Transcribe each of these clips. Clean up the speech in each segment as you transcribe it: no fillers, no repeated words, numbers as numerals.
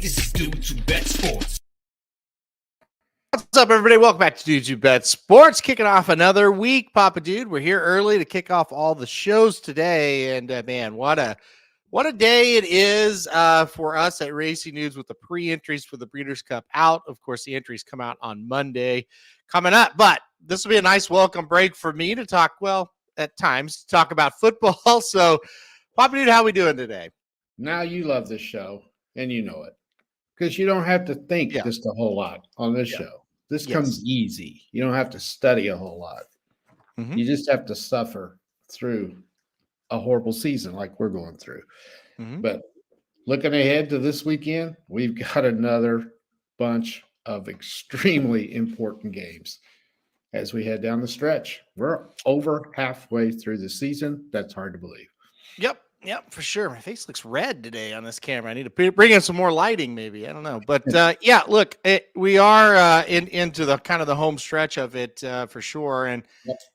This is Dude to Bet Sports. What's up, everybody? Welcome back to Dude to Bet Sports. Kicking off another week, Papa Dude. We're here early to kick off all the shows today, and man, what a day it is for us at Racing News with the pre-entries for the Breeders' Cup out. Of course, the entries come out on Monday coming up, but this will be a nice welcome break for me to talk, well, at times, talk about football. So, Papa Dude, how we doing today? Now you love this show, and you know it, because you don't have to think just a whole lot on this show. This comes easy. You don't have to study a whole lot. Mm-hmm. You just have to suffer through a horrible season like we're going through. Mm-hmm. But looking ahead to this weekend, we've got another bunch of extremely important games as we head down the stretch. We're over halfway through the season. That's hard to believe. Yep, for sure. My face looks red today on this camera. I need to bring in some more lighting, maybe. I don't know, but yeah. Look, we are into the kind of the home stretch of it for sure, and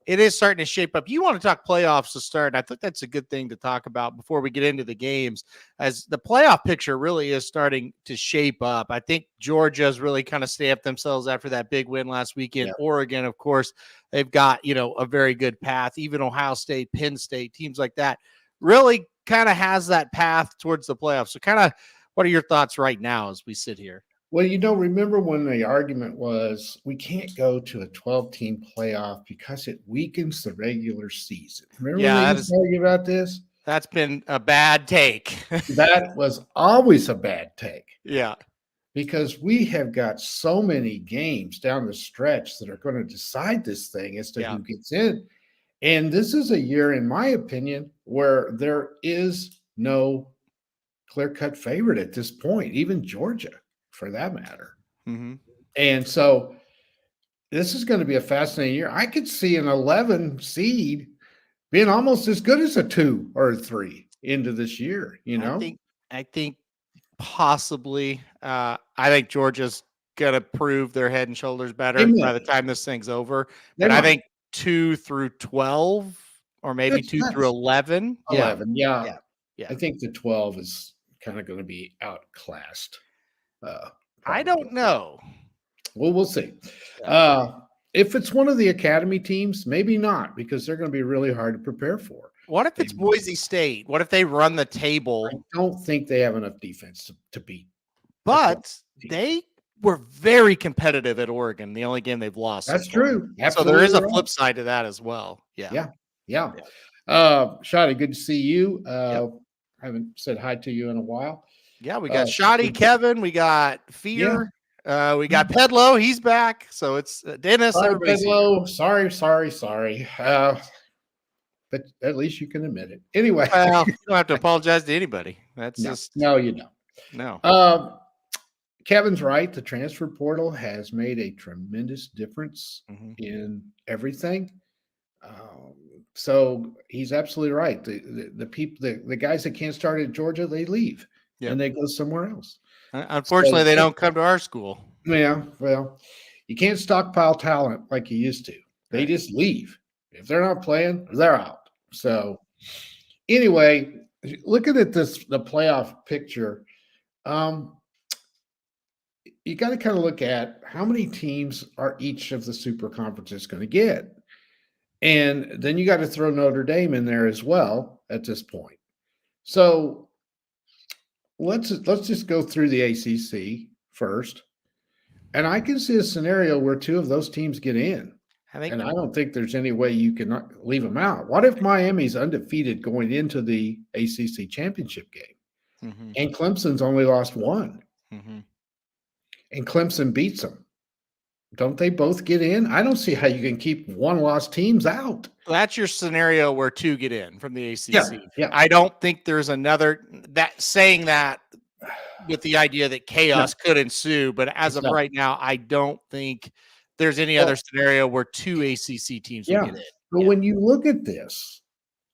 it is starting to shape up. You want to talk playoffs to start? And I think that's a good thing to talk about before we get into the games, as the playoff picture really is starting to shape up. I think Georgia's really kind of stamped themselves after that big win last weekend. Yeah. Oregon, of course, they've got a very good path. Even Ohio State, Penn State, teams like that really kind of has that path towards the playoffs. So kind of what are your thoughts right now as we sit here? Well, remember when the argument was we can't go to a 12-team playoff because it weakens the regular season. Remember when they used to argue about this? That's been a bad take. That was always a bad take. Yeah. Because we have got so many games down the stretch that are going to decide this thing as to who gets in. And this is a year, in my opinion, where there is no clear-cut favorite at this point, even Georgia, for that matter. Mm-hmm. And so this is going to be a fascinating year. I could see an 11 seed being almost as good as a 2 or a 3 into this year, I think possibly. I think Georgia's going to prove their head and shoulders better by the time this thing's over. But I think 2 through 12 or maybe 2 through 11. 11, yeah. I think the 12 is kind of going to be outclassed. I don't know. Well, we'll see. If it's one of the academy teams, maybe not, because they're going to be really hard to prepare for. What if it's Boise State? What if they run the table? I don't think they have enough defense to beat. But they were very competitive at Oregon, the only game they've lost. That's true. So there is a flip side to that as well. Yeah. Shotty, good to see you. I haven't said hi to you in a while. Yeah, we got Shotty, Kevin, we got Fear, we got Pedlo, he's back. So it's Dennis. Sorry, Pedlo. Sorry. But at least you can admit it. Anyway. Well, you don't have to apologize to anybody. That's No, you don't. No. Kevin's right. The transfer portal has made a tremendous difference in everything. So he's absolutely right. The people, the guys that can't start at Georgia, they leave and they go somewhere else. Unfortunately, they don't come to our school. Yeah, well, you can't stockpile talent like you used to. They just leave. If they're not playing, they're out. So anyway, looking at the playoff picture, you got to kind of look at how many teams are each of the super conferences going to get. And then you got to throw Notre Dame in there as well at this point. So let's just go through the ACC first. And I can see a scenario where 2 of those teams get in. I don't think there's any way you can leave them out. What if Miami's undefeated going into the ACC championship game and Clemson's only lost 1? And Clemson beats them? Don't they both get in? I don't see how you can keep 1-loss teams out. That's your scenario where 2 get in from the ACC. Yeah. I don't think there's another saying that with the idea that chaos could ensue. But as of right now, I don't think there's any other scenario where 2 ACC teams will get in. But when you look at this,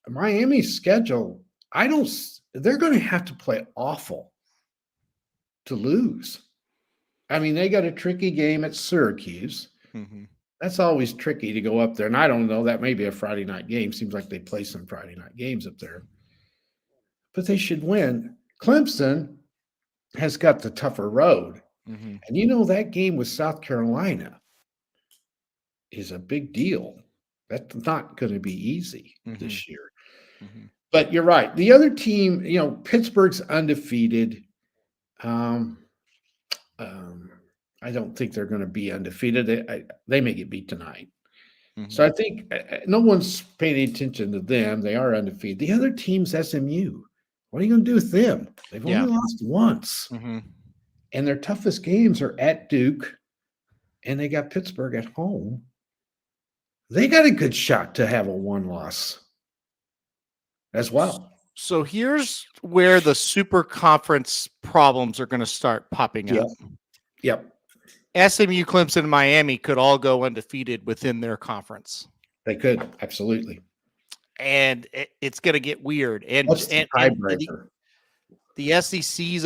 Miami's schedule, they're going to have to play awful to lose. I mean, they got a tricky game at Syracuse. That's always tricky to go up there. And I don't know, that may be a Friday night game. Seems like they play some Friday night games up there. But they should win. Clemson, has got the tougher road. Mhm. And that game with South Carolina is a big deal. That's not going to be easy Mhm. this year. Mhm. But you're right. The other team, Pittsburgh's undefeated. Um, um, I don't think they're going to be undefeated. They may get beat tonight. So Mhm. I think no one's paying attention to them. They are undefeated. The other team's SMU. What are you going to do with them? They've Yeah. only lost once. Mhm. And their toughest games are at Duke, and they got Pittsburgh at home. They got a good shot to have a one loss as well. So here's where the super conference problems are going to start popping Yeah. up. Yep. SMU, Clemson, and Miami could all go undefeated within their conference, They could. Absolutely. and it's going to get weird. And What's the and tiebreaker? the SEC's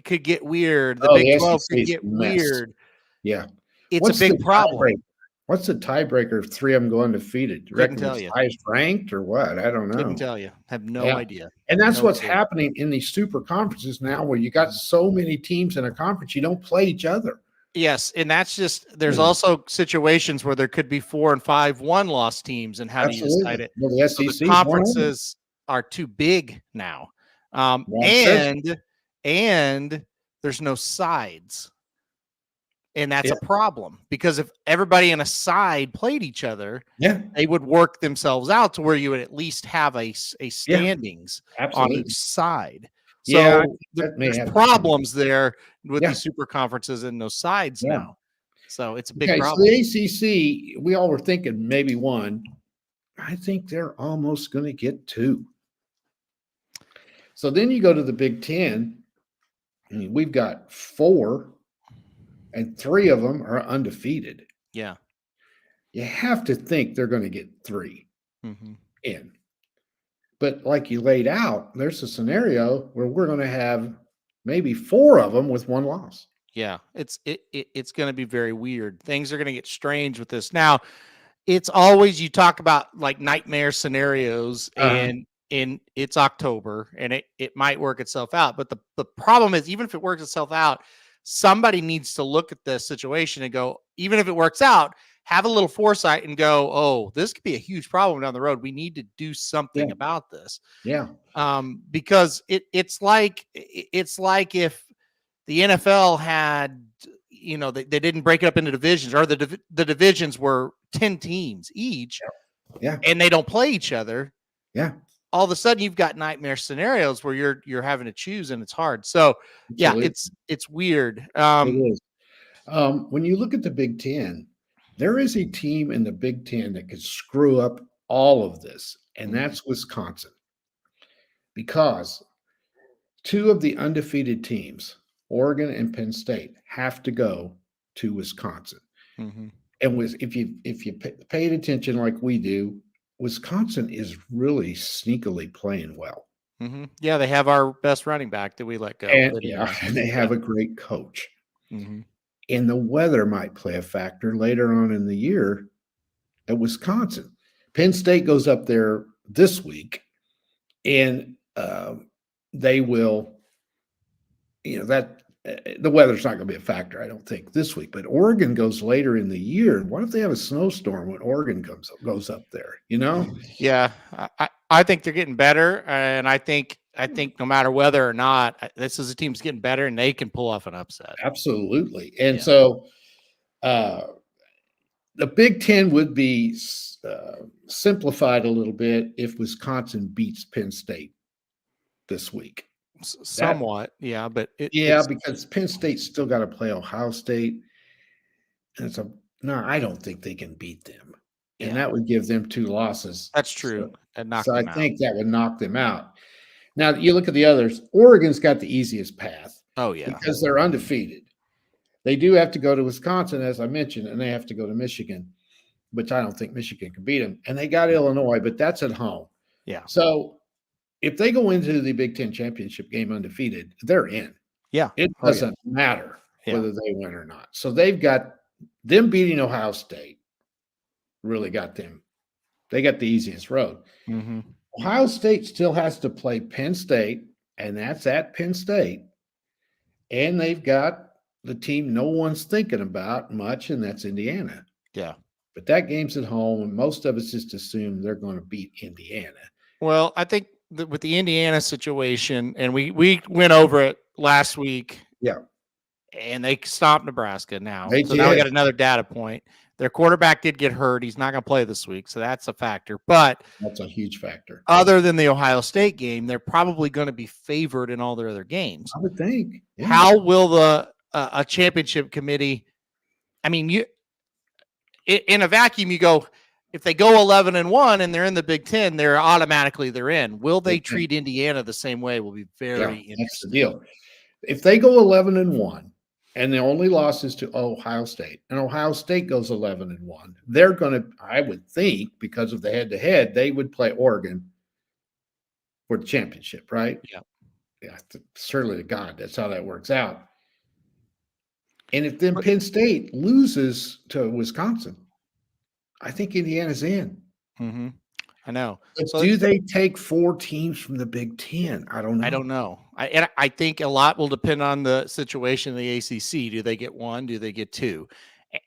could get weird. The Oh, Big the 12 SEC could is get a mess. weird. Yeah. It's a big problem. tiebreaker? What's the tiebreaker if three of them go undefeated? You Couldn't reckon tell it's you. highest ranked or what? I don't know. Couldn't tell you. Have no Yeah. idea. And that's No what's clue. happening in these super conferences now, where you got so many teams in a conference, you don't play each other. Yes, and that's just there's Mhm. also situations where there could be 4 and 5 one-loss teams, and how do you decide Absolutely. it? Well, the So SEC the is one of them. conferences are too big now, Well, it says- and there's no sides, and that's Yeah. a problem because if everybody in a side played each other, Yeah, they would work themselves out to where you would at least have a standings on absolutely. each side. Yeah, I So think that may there's have to problems there with Yeah. these super conferences and those sides Yeah. now. So it's a big Okay, so problem. the ACC, we all were thinking maybe one. I think they're almost going to get two. So then you go to the Big Ten. I mean, we've got 4, and 3 of them are undefeated. Yeah. You have to think they're going to get 3 Mhm. in. But like you laid out, there's a scenario where we're going to have maybe 4 of them with one loss. Yeah, it's going to be very weird. Things are going to get strange with this. Now, it's always you talk about like nightmare scenarios, Uh-huh. and it's October, and it might work itself out. But the problem is, even if it works itself out, somebody needs to look at the situation and go, even if it works out, have a little foresight and go, oh, this could be a huge problem down the road. We need to do something Yeah. about this. Yeah. Because it's like if the NFL had, they didn't break it up into divisions, or the divisions were 10 teams each, Yeah. and they don't play each other. Yeah. All of a sudden, you've got nightmare scenarios where you're having to choose, and it's hard. So, yeah, Absolutely. it's weird. It is. When you look at the Big Ten, there is a team in the Big Ten that could screw up all of this, and Mhm. that's Wisconsin. Because 2 of the undefeated teams, Oregon and Penn State, have to go to Wisconsin. Mhm. And if you paid attention like we do, Wisconsin is really sneakily playing well. Mhm. Yeah, they have our best running back that we let go. And But yeah, anyway. and they have a great coach. Mhm. And the weather might play a factor later on in the year at Wisconsin. Penn State goes up there this week, and they will, that the weather's not going to be a factor, I don't think, this week. But Oregon goes later in the year. What if they have a snowstorm when Oregon goes up there? Yeah, I think they're getting better, and I think no matter whether or not, this is a team's getting better, and they can pull off an upset. Absolutely. And Yeah. so the Big Ten would be simplified a little bit if Wisconsin beats Penn State this week. Somewhat, yeah, but Yeah, because Penn State's still got to play Ohio State. And I don't think they can beat them. And Yeah. that would give them 2 losses. that's true. And knock So I them out. think that would knock them out. Now, you look at the others, Oregon's got the easiest path Oh yeah, because they're undefeated. They do have to go to Wisconsin, as I mentioned, and they have to go to Michigan, which I don't think Michigan can beat them. And they got Illinois, but that's at home. yeah, So if they go into the Big Ten championship game undefeated, they're in. yeah. It Oh, yeah. doesn't matter Yeah. whether they win or not. So they've got them beating Ohio State, really got them. They got the easiest road. Mm-hmm. Ohio State still has to play Penn State, and that's at Penn State. and they've got the team no one's thinking about much, and that's Indiana. Yeah. But that game's at home, and most of us just assume they're going to beat Indiana. Well, I think that with the Indiana situation, and we went over it last week. Yeah. And they stopped Nebraska now. They so now we did. got another data point. Their quarterback did get hurt. He's not going to play this week, so that's a factor. But That's a huge factor. other than the Ohio State game, they're probably going to be favored in all their other games. I would think. Yeah. How will the a championship committee? I mean, you in a vacuum, you go if they go 11-1 and they're in the Big Ten, they're in. Will they Big Ten. treat Indiana the same way? Will be very interesting. That's the deal. If they go 11-1 and the only loss is to Ohio State, and Ohio State goes 11-1, they're going to, I would think, because of the head-to-head, they would play Oregon for the championship, right? Yeah, certainly to God, that's how that works out. And if then Penn State loses to Wisconsin, I think Indiana's in. Mm-hmm. I know. But So do they take 4 teams from the Big Ten? I don't know. I don't know. I think a lot will depend on the situation in the ACC. Do they get 1? Do they get 2?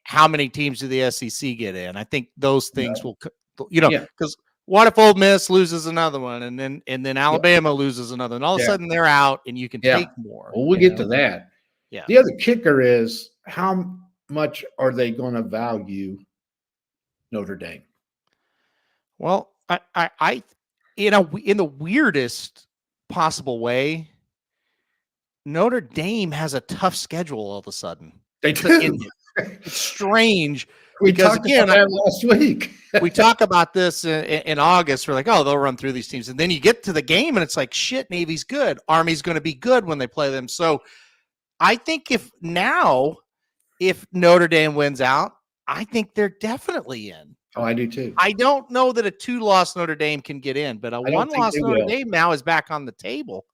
How many teams do the SEC get in? I think those things will, because what if Ole Miss loses another one, and then Alabama loses another, and all of a sudden they're out, and you can take more. Well, we'll get to that. Yeah. The other kicker is how much are they going to value Notre Dame? Well, I in the weirdest possible way, Notre Dame has a tough schedule all of a sudden. They do. It's strange. We Because talked again, about that last week. we talk about this in August. We're like, oh, they'll run through these teams. And then you get to the game and it's like, shit, Navy's good. Army's going to be good when they play them. So I think if Notre Dame wins out, I think they're definitely in. Oh, I do too. I don't know that a 2-loss Notre Dame can get in, but a 1-loss Notre Dame now is back on the table.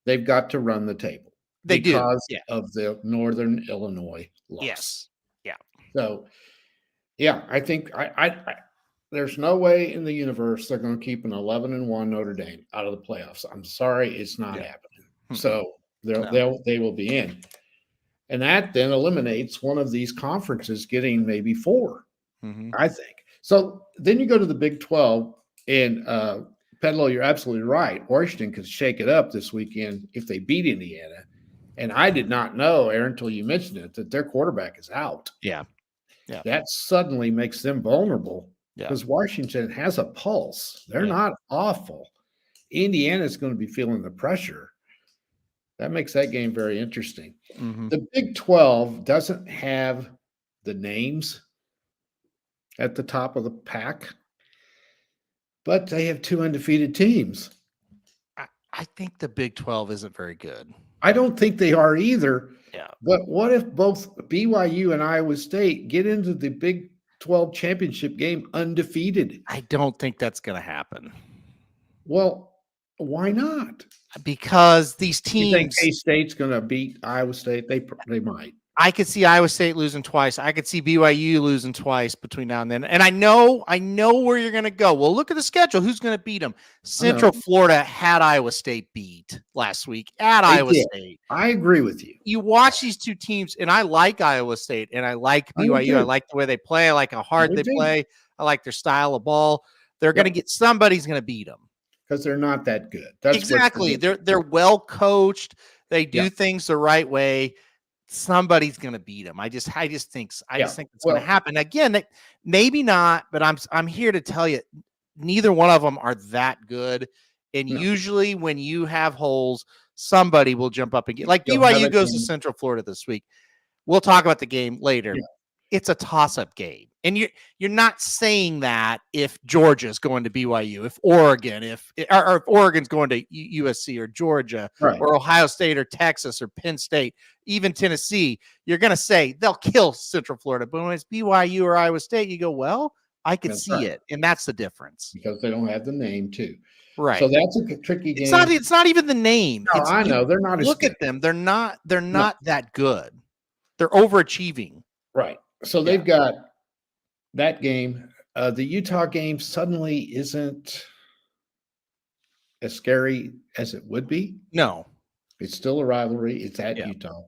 They've got to run the table. They because do. of the Northern Illinois loss. Yes. Yeah. So, yeah, I think I there's no way in the universe they're going to keep an 11-1 Notre Dame out of the playoffs. I'm sorry, it's not happening. So they will be in, and that then eliminates one of these conferences getting maybe 4. Mm-hmm. I think. So then you go to the Big 12, and Pedlo, you're absolutely right. Washington could shake it up this weekend if they beat Indiana. And I did not know, Aaron, until you mentioned it, that their quarterback is out. Yeah. Yeah. That suddenly makes them vulnerable because Yeah. Washington has a pulse. They're not awful. Indiana's going to be feeling the pressure. That makes that game very interesting. Mm-hmm. The Big 12 doesn't have the names at the top of the pack, but they have 2 undefeated teams. I think the Big 12 isn't very good. I don't think they are either. Yeah. But what if both BYU and Iowa State get into the Big 12 championship game undefeated? I don't think that's going to happen. Well, why not? Because these You think teams, K-State's going to beat Iowa State? They might. I could see Iowa State losing twice. I could see BYU losing twice between now and then. And I know where you're going to go. Well, look at the schedule. Who's going to beat them? Central Florida had Iowa State beat last week at Iowa State. I agree with you. You watch these two teams, and I like Iowa State, and I like BYU. I like the way they play. I like how hard they play. I like their style of ball. They're going to get somebody's going to beat them because they're not that good. That's exactly. They're well coached. They do things the right way. Somebody's going to beat them. I just think it's going to happen again. Maybe not, but I'm here to tell you, neither one of them are that good. And usually, when you have holes, somebody will jump up and get. Like BYU goes to Central Florida this week. We'll talk about the game later. Yeah. It's a toss-up game, and you're not saying that if Georgia's going to BYU, if Oregon, if Oregon's going to USC or Georgia or Ohio State or Texas or Penn State, even Tennessee, you're going to say they'll kill Central Florida. But when it's BYU or Iowa State, you go, well, I could see it, and that's the difference because they don't have the name too. Right. So that's a tricky game. It's not even the name. No, I know they're not. Look at them. They're not that good. They're overachieving. Right. So they've got that game. The Utah game suddenly isn't as scary as it would be. No. It's still a rivalry. It's at Utah.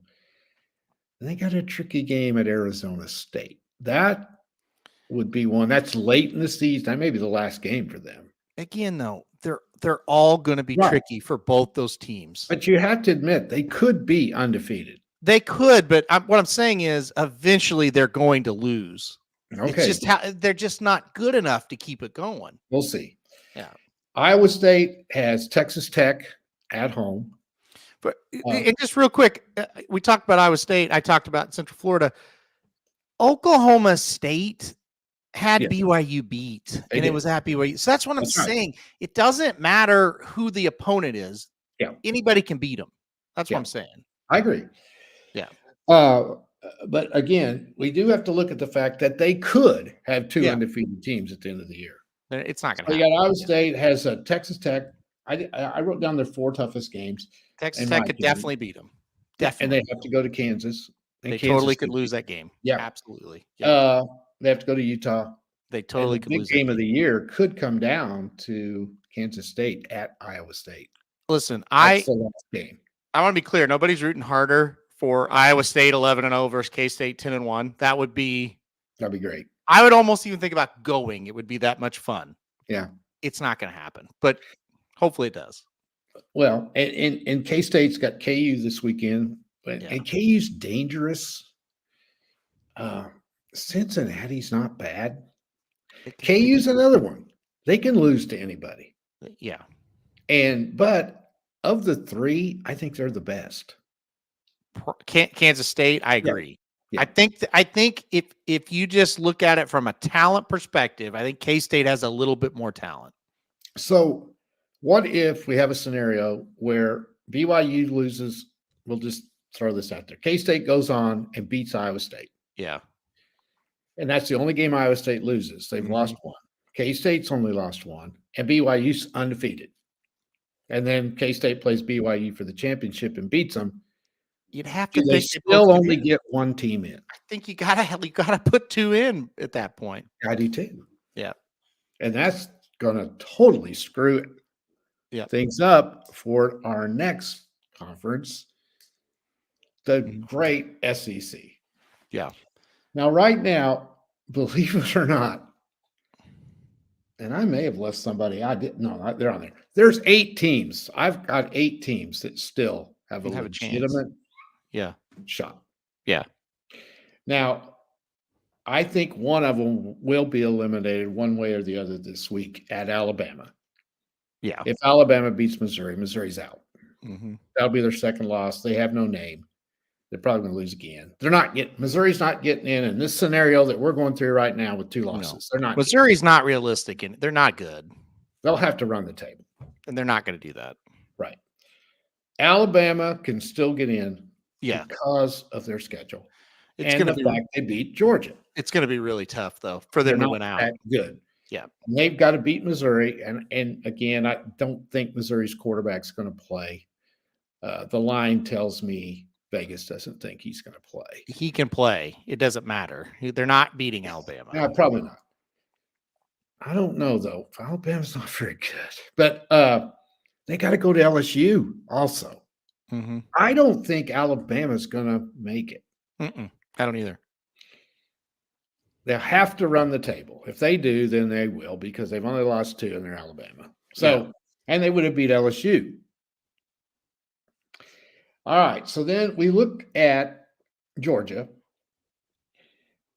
And they got a tricky game at Arizona State. That would be one that's late in the season. That may be the last game for them. Again, though, they're all going to be Right. tricky for both those teams. But you have to admit they could be undefeated. They could, but what I'm saying is eventually they're going to lose. Okay. It's just how they're just not good enough to keep it going. We'll see. Yeah. Iowa State has Texas Tech at home. But and just real quick, we talked about Iowa State. I talked about Central Florida. Oklahoma State had Yeah. BYU beat, They and did. it was at BYU. So that's what I'm That's right. saying. It doesn't matter who the opponent is. Yeah. Anybody can beat them. That's Yeah. what I'm saying. I agree. Yeah. But again, we do have to look at the fact that they could have two Yeah. undefeated teams at the end of the year. It's not going So to you happen. got Iowa State has Texas Tech. I wrote down their 4 toughest games, Texas in Tech my could opinion. definitely beat them. and Definitely. they have to go to Kansas. And They Kansas totally could State. lose that game. Yeah. Absolutely. Yeah. They have to go to Utah. They And totally the could big lose that game of the year could come down to Kansas State at Iowa State. Listen, That's the last game. I want to be clear. Nobody's rooting harder for Iowa State 11-0 versus K-State 10-1. That would be, That'd be great. I would almost even think about going. It would be that much fun. Yeah. It's not going to happen, but hopefully it does. Well, and K-State's got KU this weekend, Yeah. and KU's dangerous. Cincinnati's not bad. KU's another one. They can lose to anybody. Yeah. But of the 3, I think they're the best. Kansas State, I agree. Yeah. I think if you just look at it from a talent perspective, I think K-State has a little bit more talent. So what if we have a scenario where BYU loses? We'll just throw this out there. K-State goes on and beats Iowa State. Yeah. And that's the only game Iowa State loses. They've lost one. K-State's only lost one. And BYU's undefeated. And then K-State plays BYU for the championship and beats them. You'd have to Do they think still only get one team in? I think you gotta put 2 in at that point. I do too. Yeah. And that's going to totally screw things up for our next conference, the great SEC. Yeah. Now, right now, believe it or not, and I may have left somebody. I didn't. No, they're on there. There's 8 teams. I've got 8 teams that still have a chance. legitimate Yeah. shot. Yeah. Now, I think one of them will be eliminated one way or the other this week at Alabama. Yeah. If Alabama beats Missouri, Missouri's out. Mm-hmm. That'll be their second loss. They have no name. They're probably going to lose again. They're not getting Missouri's not getting in this scenario that we're going through right now with 2 losses. They're not. Missouri's not realistic, and they're not good, They'll have to run the table. and they're not going to do that. Right. Alabama can still get in Yeah. because of their schedule. It's and going the to be fact they beat Georgia. it's going to be really tough though for They're them to not win out. that good. Yeah. And they've got to beat Missouri. And again, I don't think Missouri's quarterback's going to play. The line tells me Vegas doesn't think he's going to play. He can play. It doesn't matter. They're not beating Alabama. No, probably not. I don't know though. Alabama's not very good, but they got to go to LSU also. Mm-hmm. I don't think Alabama's going to make it. I don't either. They'll have to run the table. If they do, then they will because they've only lost 2 and they're Alabama. So, and they would have beat LSU. All right. So then we look at Georgia.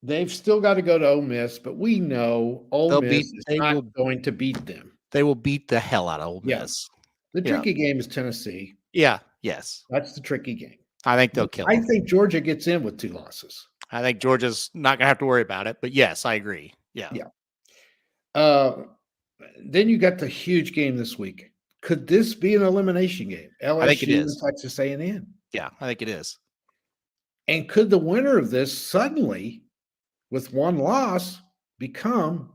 They've still got to go to Ole Miss, but we know Ole Miss is not going to beat them. They will beat the hell out of Ole Miss. The tricky game is Tennessee. Yeah. Yes. That's the tricky game. I think they'll kill them. I think Georgia gets in with 2 losses. I think Georgia's not going to have to worry about it, but yes, I agree. Yeah. Then you got the huge game this week. Could this be an elimination game? LSU I think it is. and Texas A&M. Yeah, I think it is. And could the winner of this suddenly, with 1 loss, become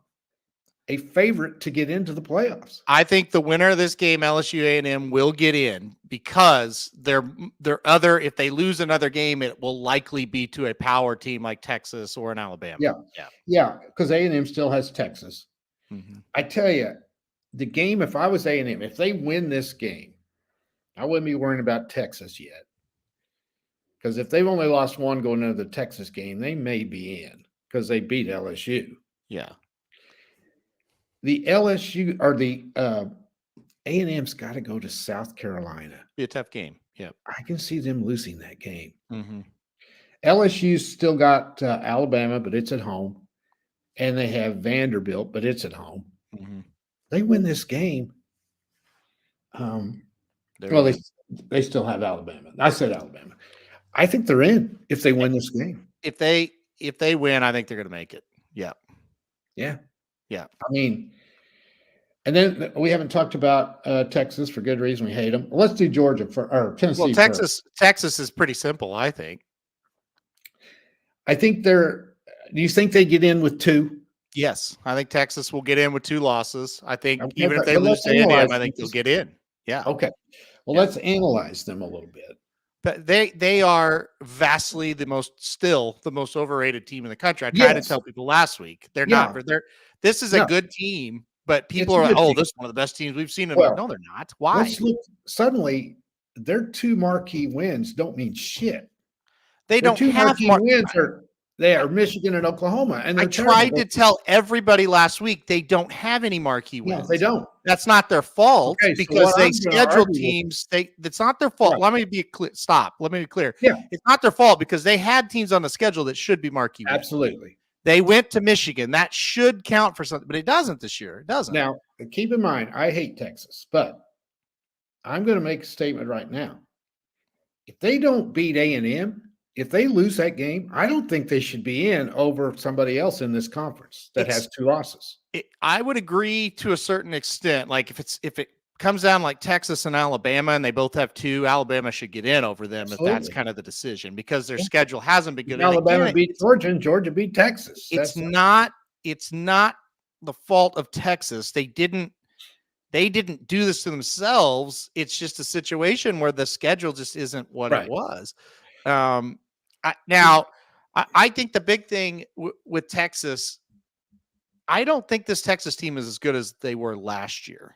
a favorite to get into the playoffs? I think the winner of this game, LSU A&M, will get in because they're other. If they lose another game, it will likely be to a power team like Texas or an Alabama. Yeah, because A&M still has Texas. Mm-hmm. I tell you, the game, if I was A&M, if they win this game, I wouldn't be worrying about Texas yet. Because if they've only lost one going into the Texas game, they may be in because they beat LSU. Yeah. The LSU or the A&M's got to go to South Carolina. Be a tough game. Yeah. I can see them losing that game. Mm-hmm. LSU's still got Alabama, but it's at home. And they have Vanderbilt, but it's at home. Mm-hmm. They win this game. They still have Alabama. I said Alabama. I think they're in if they win this game. If they win, I think they're going to make it. Yeah. Yeah. Yeah. I mean, and then we haven't talked about Texas for good reason. We hate them. Let's do Georgia or Tennessee. Well, Texas is pretty simple, I think. I think do you think they get in with 2? Yes. I think Texas will get in with 2 losses. I think Okay, even if they lose to A&M, I think they'll get in. Yeah. Okay. Well, let's analyze them a little bit. But they are vastly the most overrated team in the country. I tried to tell people last week. They're not. This is a good team, but people are like, "Oh, this is one of the best teams we've seen." No, they're not. Why? Suddenly, their 2 marquee wins don't mean shit. They don't 2 have marquee wins. They are Michigan and Oklahoma. And I tried to tell everybody last week they don't have any marquee wins. No, they don't. That's not their fault because they schedule teams. It's not their fault. Right. Let me be clear. Stop. Let me be clear. Yeah. It's not their fault because they had teams on the schedule that should be marquee wins. Absolutely. They went to Michigan. That should count for something, but it doesn't this year. It doesn't. Now, keep in mind, I hate Texas, but I'm going to make a statement right now. If they don't beat A&M, if they lose that game, I don't think they should be in over somebody else in this conference that has 2 losses. I would agree to a certain extent. Like if it comes down like Texas and Alabama and they both have 2, Alabama should get in over them. Absolutely. If that's kind of the decision because their schedule hasn't been good. Alabama beat Georgia and Georgia beat Texas. It's not the fault of Texas. They didn't do this to themselves. It's just a situation where the schedule just isn't what it was. I think the big thing with Texas, I don't think this Texas team is as good as they were last year.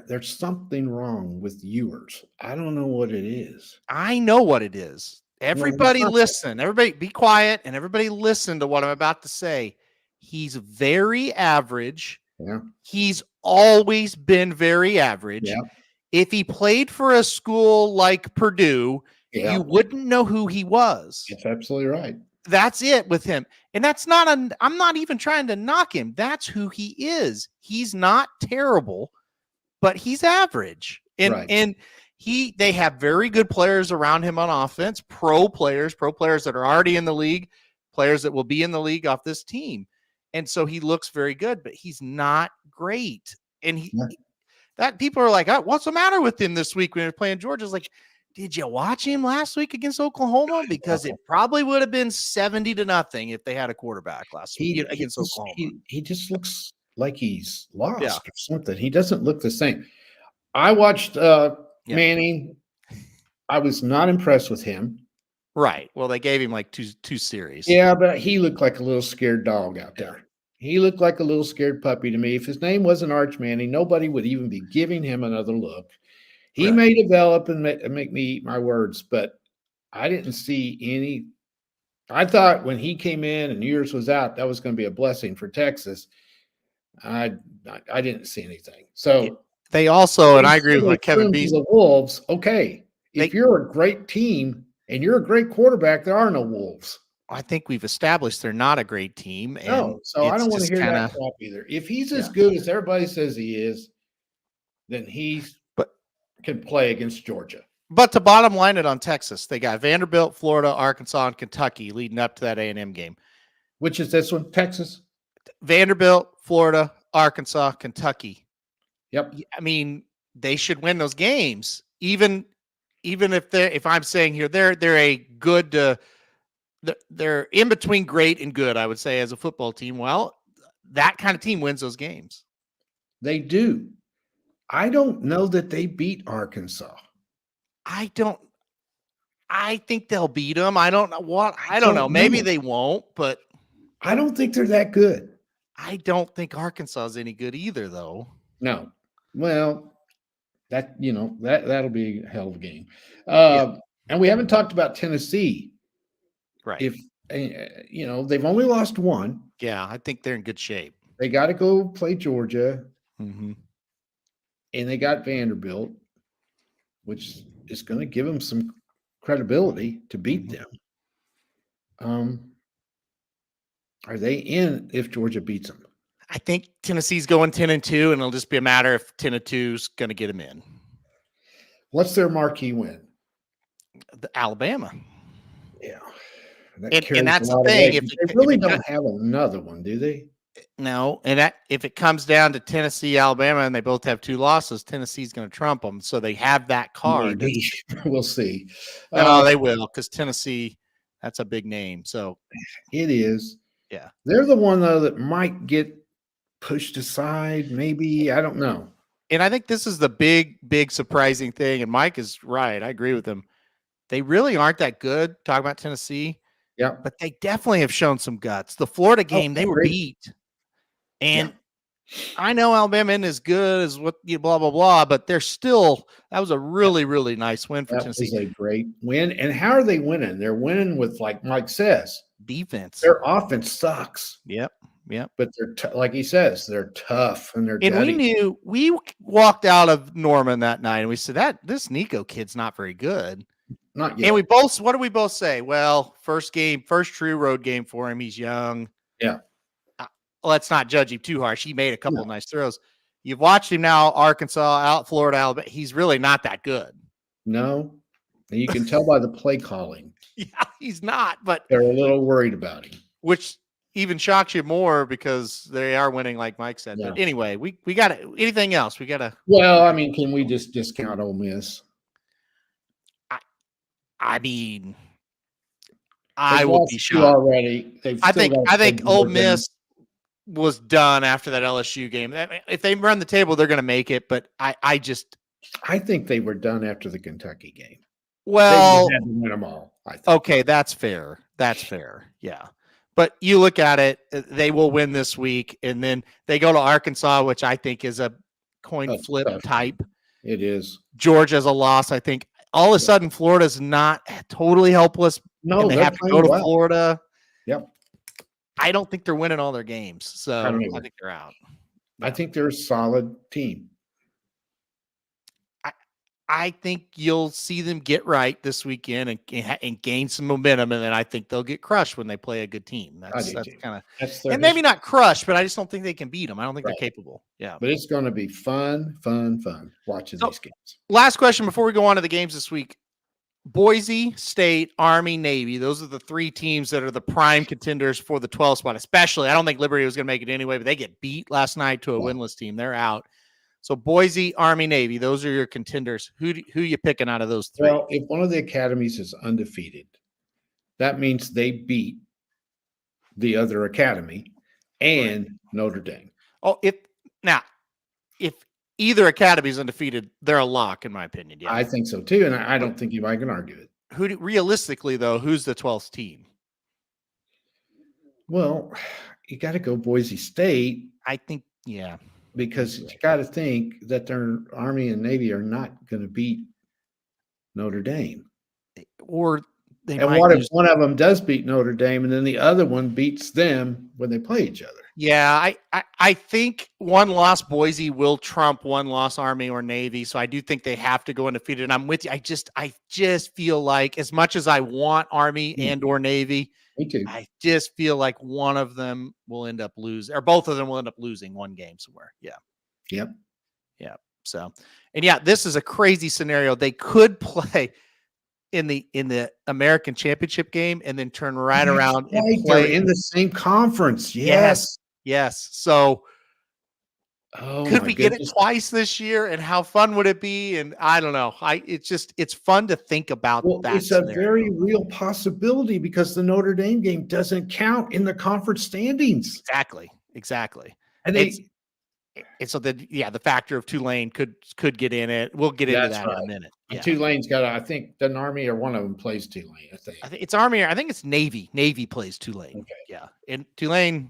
There's something wrong with Ewers. I don't know what it is. I know what it is. Everybody listen. Everybody be quiet and everybody listen to what I'm about to say. He's very average. Yeah. He's always been very average. Yeah. If he played for a school like Purdue, you wouldn't know who he was. That's absolutely right. That's it with him. And I'm not even trying to knock him. That's who he is. He's not terrible, but he's average. And they have very good players around him on offense, pro players that are already in the league, players that will be in the league off this team. And so he looks very good, but he's not great. And that people are like, oh, what's the matter with him this week when they're playing Georgia? It's like, did you watch him last week against Oklahoma? Because it probably would have been 70-0 if they had a quarterback last week against Oklahoma. He just looks like he's lost or something. He doesn't look the same. I watched Manning. I was not impressed with him. Right. Well, they gave him like two series. Yeah, but he looked like a little scared dog out there. He looked like a little scared puppy to me. If his name wasn't Arch Manning, nobody would even be giving him another look. He may develop and make me eat my words, but I didn't see any. I thought when he came in and Ewers was out, that was going to be a blessing for Texas. I didn't see anything. So they also, and I agree with like Kevin Beasley. The Wolves, okay. If you're a great team and you're a great quarterback, there are no Wolves. I think we've established they're not a great team. No, so I don't want to hear that crap either. If he's as good as everybody says he is, then he can play against Georgia. But to bottom line it on Texas, they got Vanderbilt, Florida, Arkansas, and Kentucky leading up to that A&M game. Which is this one? Texas? Vanderbilt, Florida, Arkansas, Kentucky. Yep. I mean, they should win those games. Even if I'm saying here they're a good they're in between great and good, I would say, as a football team. Well, that kind of team wins those games. They do. I don't know that they beat Arkansas. I think they'll beat them. I don't know what. I don't know. Maybe they won't, but I don't think they're that good. I don't think Arkansas is any good either, though. No. Well, that'll be a hell of a game. Yeah. And we haven't talked about Tennessee. Right. If they've only lost one, Yeah, I think they're in good shape. they got to go play Georgia, Mm-hmm. and they got Vanderbilt, which is going to give them some credibility to beat Mhm. them. Are they in if Georgia beats them? I think Tennessee's going 10-2, and it'll just be a matter if 10-2's going to get them in. What's their marquee win? The Alabama. Yeah, And that's the lot of thing. weight. If They really don't have another one, do they? No, and if it comes down to Tennessee, Alabama, and they both have 2 losses, Tennessee's going to trump them. So they have that card. Maybe. We'll see. No, they will, because Tennessee, that's a big name. So it is. yeah, They're the one though that might get pushed aside. Maybe, I don't know. and I think this is the big surprising thing. And Mike is right. I agree with him. They really aren't that good. Talking about Tennessee, Yeah, but they definitely have shown some guts. The Florida game, they were great. beat. And I know Alabama isn't as good as what you blah, blah, blah, but they're still, that was a really, really nice win for That Tennessee. was a great win. And how are they winning? They're winning with, like Mike says, Defense. their offense sucks. Yep. But they're like he says, they're tough and they're And gutty. we walked out of Norman that night and we said this Nico kid's not very good. Not yet. And what do we both say? Well, first true road game for him. He's young. Yeah. Let's not judge him too harsh. He made a couple nice throws. You've watched him now, Arkansas, Florida, Alabama. He's really not that good. No. And you can tell by the play calling. Yeah, he's not, but They're a little worried about him. which even shocks you more because they are winning, like Mike said. Yeah. But anyway, we got anything else? We got to. Well, I mean, can we just discount Ole Miss? I mean, I would be shocked already. I think Ole Miss was done after that LSU game. If they run the table, they're going to make it. But I think they were done after the Kentucky game. Well, they had to win them all. I think. Okay, that's fair. That's fair. Yeah. But you look at it, they will win this week, and then they go to Arkansas, which I think is a coin flip type. It is. Georgia's a loss. I think all of a sudden Florida's not totally helpless. No, and they have to go to Florida. Yep. I don't think they're winning all their games, so I think they're out. I think they're a solid team. I think you'll see them get right this weekend and gain some momentum, and then I think they'll get crushed when they play a good team. That's kind of, and maybe not crushed, but I just don't think they can beat them. I don't think they're capable. Yeah, but it's going to be fun watching these games. Last question before we go on to the games this week: Boise State, Army, Navy. Those are the 3 teams that are the prime contenders for the 12th spot. Especially, I don't think Liberty was going to make it anyway, but they get beat last night to a winless team. They're out. So Boise, Army, Navy, those are your contenders. Who you picking out of those 3? Well, if one of the academies is undefeated, that means they beat the other academy and Notre Dame. Oh, if either academy is undefeated, they're a lock, in my opinion. Yeah, I think so too, and I don't think anybody can argue it. Realistically, though, who's the 12th team? Well, you got to go Boise State. I think, yeah. Because you got to think that their Army and Navy are not going to beat Notre Dame. Or they and what if one of them does beat Notre Dame and then the other one beats them when they play each other? Yeah, I think one loss Boise will trump one loss Army or Navy. So I do think they have to go undefeated. And I'm with you. I just feel like as much as I want Army and or Navy, me too. I just feel like one of them will end up losing, or both of them will end up losing one game somewhere. Yeah. Yep. Yeah. So, and yeah, this is a crazy scenario. They could play in the American Championship game and then turn right around and play in the same conference. Yes. Yes. So could we get it twice this year? And how fun would it be? And I don't know. It's fun to think about that. It's a very real possibility because the Notre Dame game doesn't count in the conference standings. Exactly. And the factor of Tulane could get in it. We'll get into that in a minute. Yeah. Tulane's got, I think, the Army or one of them plays Tulane. I think it's Army. I think it's Navy. Navy plays Tulane. Okay. Yeah, and Tulane.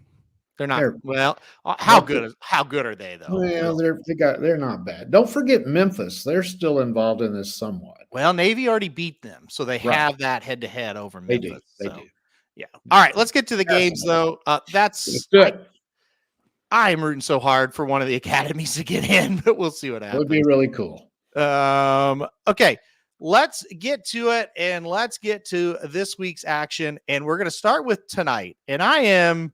They're not. They're Well, how Well, good? How good are they though? well, Really? they're not bad. Don't forget Memphis. They're still involved in this somewhat. Well, Navy already beat them, so they Right. have that head to head over They do. Memphis. They So do. yeah. All right, let's get to the Yes. games though. It's good. I'm rooting so hard for one of the academies to get in, but we'll see what It would be happens. really cool. Okay, let's get to it and let's get to this week's action. And we're going to start with tonight. And I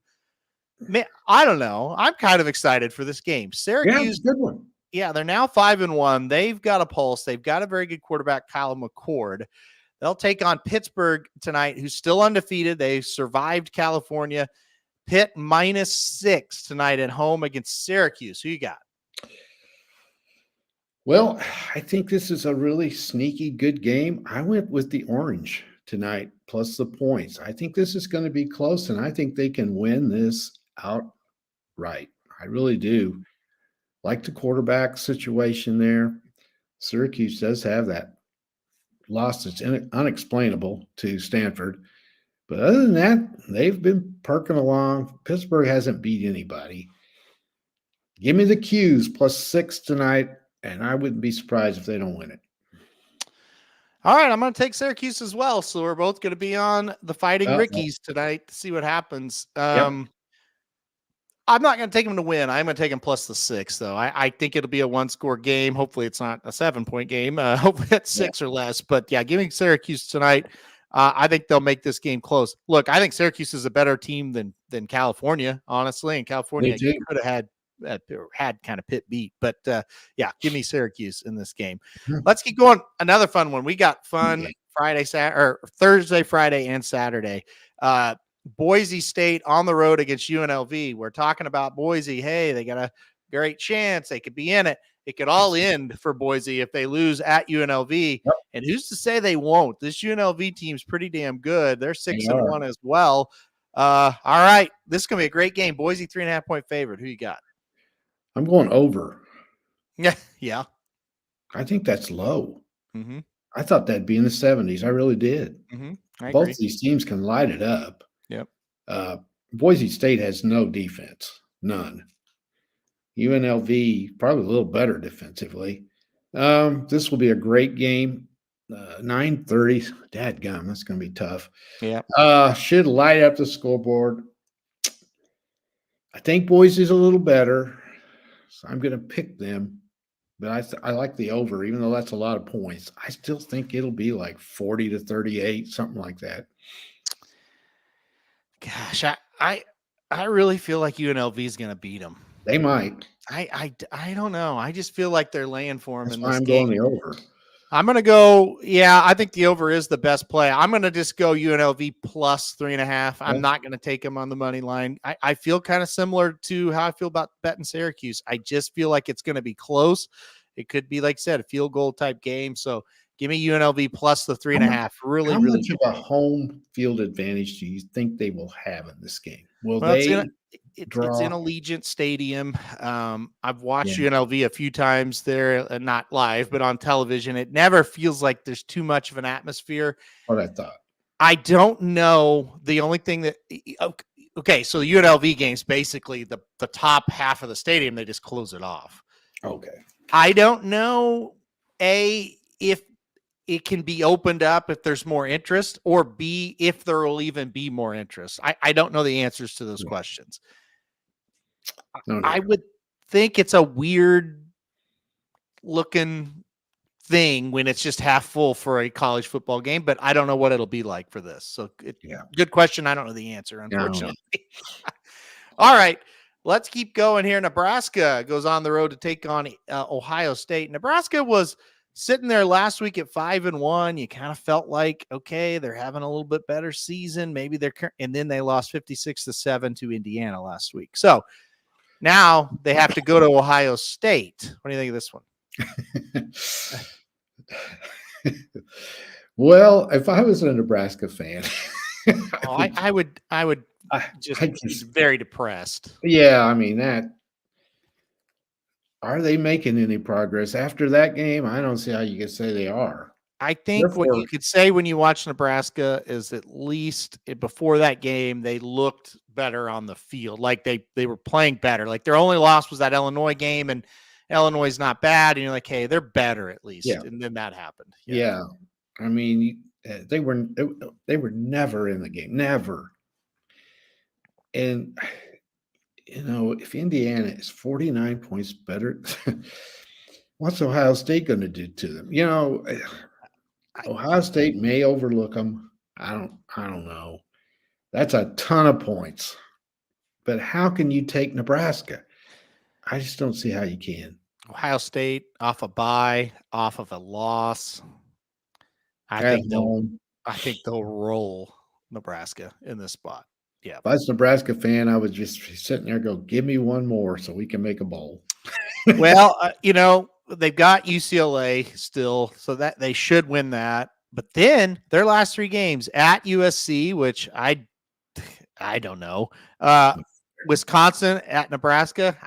don't know. I'm kind of excited for this game. Yeah, Syracuse, it's a good one. yeah, they're now 5-1. They've got a pulse. They've got a very good quarterback, Kyle McCord. They'll take on Pittsburgh tonight, who's still undefeated. They survived California. Pitt -6 tonight at home against Syracuse. Who you got? Well, I think this is a really sneaky good game. I went with the orange tonight plus the points. I think this is going to be close, and I think they can win this outright. I really do. Like the quarterback situation there. Syracuse does have that loss that's unexplainable to Stanford. But other than that, they've been perking along. Pittsburgh hasn't beat anybody. Give me the Qs +6 tonight, and I wouldn't be surprised if they don't win it. All right, I'm going to take Syracuse as well. So we're both going to be on the Fighting Uh-oh. Rickies tonight to see what happens. Yep. I'm not going to take them to win. I'm going to take them plus the 6, though. I think it'll be a one-score game. Hopefully, it's not a 7-point game. Hopefully, it's 6 or less. But yeah, give me Syracuse tonight. I think they'll make this game close. Look, I think Syracuse is a better team than California, honestly. And California could have had kind of Pitt beat. But yeah, give me Syracuse in this game. Let's keep going. Another fun one. We got fun Thursday, Friday, and Saturday. Boise State on the road against UNLV. We're talking about Boise. Hey, they got a great chance. They could be in it. It could all end for Boise if they lose at UNLV. Yep. And who's to say they won't? This UNLV team's pretty damn good. They're 6-1 as well. All right. This is going to be a great game. Boise 3.5-point favorite. Who you got? I'm going over. Yeah. Yeah. I think that's low. Mm-hmm. I thought that'd be in the 70s. I really did. Mm-hmm. Both these teams can light it up. Yep. Boise State has no defense. None. UNLV probably a little better defensively. This will be a great game. 9:30. Dadgum, that's going to be tough. Yeah. Should light up the scoreboard. I think Boise's a little better, so I'm going to pick them. But I like the over, even though that's a lot of points. I still think it'll be like 40-38, something like that. Gosh, I really feel like UNLV is going to beat them. They might. I don't know. I just feel like they're laying for them That's in why this I'm game. going the over. I'm going to go. Yeah, I think the over is the best play. I'm going to just go UNLV plus 3.5. I'm not going to take them on the money line. I feel kind of similar to how I feel about betting Syracuse. I just feel like it's going to be close. It could be, like I said, a field goal type game. So give me UNLV plus the 3.5. How much of a home field advantage do you think they will have in this game? Will they? It's in Allegiant Stadium. I've watched UNLV a few times there, not live, but on television. It never feels like there's too much of an atmosphere. What I thought. I don't know. The only thing that okay, so UNLV games, basically the top half of the stadium, they just close it off. Okay. I don't know, A, if it can be opened up if there's more interest, or B, if there will even be more interest. I don't know the answers to those questions. No. I would think it's a weird looking thing when it's just half full for a college football game, but I don't know what it'll be like for this. So good question. I don't know the answer, unfortunately. No. All right, let's keep going here. Nebraska goes on the road to take on Ohio State. Nebraska was sitting there last week at 5-1. You kind of felt like, okay, they're having a little bit better season. Maybe and then they lost 56-7 to Indiana last week. So now they have to go to Ohio State. What do you think of this one? Well, if I was a Nebraska fan, I would just be very depressed. Yeah, I mean that. Are they making any progress after that game? I don't see how you could say they are. I think what you could say when you watch Nebraska is at least before that game, they looked better on the field. Like they were playing better. Like their only loss was that Illinois game, and Illinois is not bad. And you're like, hey, they're better at least. Yeah. And then that happened. Yeah. I mean, they were never in the game, never. And if Indiana is 49 points better, what's Ohio State going to do to them? Ohio State may overlook them. I don't know. That's a ton of points. But how can you take Nebraska? I just don't see how you can. Ohio State off a bye, off of a loss. I think they'll roll Nebraska in this spot. Yeah. If I was a Nebraska fan, I would just be sitting there and go, give me one more so we can make a bowl. Well, they've got UCLA still, so that they should win that. But then their last 3 games at USC, which I don't know. Wisconsin at Nebraska.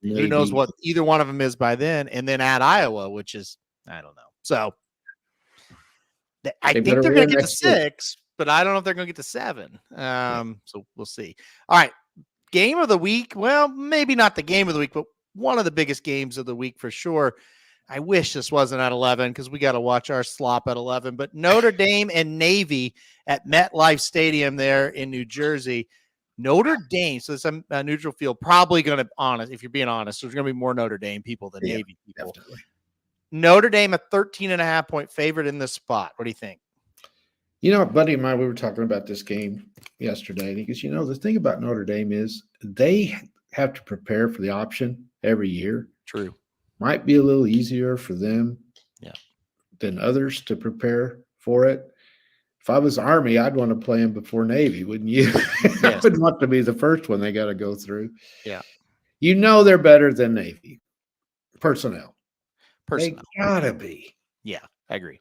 Who knows what either one of them is by then, and then at Iowa, which is I don't know. So I think they're going to get to 6, but I don't know if they're going to get to 7. So we'll see. All right, game of the week. Well, maybe not the game of the week, but one of the biggest games of the week for sure. I wish this wasn't at 11 because we got to watch our slop at 11. But Notre Dame and Navy at MetLife Stadium there in New Jersey. Notre Dame, so it's a neutral field, probably going to, if you're being honest, there's going to be more Notre Dame people than Navy people. Definitely. Notre Dame, a 13.5-point favorite in this spot. What do you think? A buddy of mine, we were talking about this game yesterday, and he goes, the thing about Notre Dame is they have to prepare for the option every year. True. Might be a little easier for them than others to prepare for it. If I was Army, I'd want to play them before Navy, wouldn't you? Yes. I would want to be the first one they got to go through. Yeah. They're better than Navy. Personnel. They got to be. Yeah, I agree.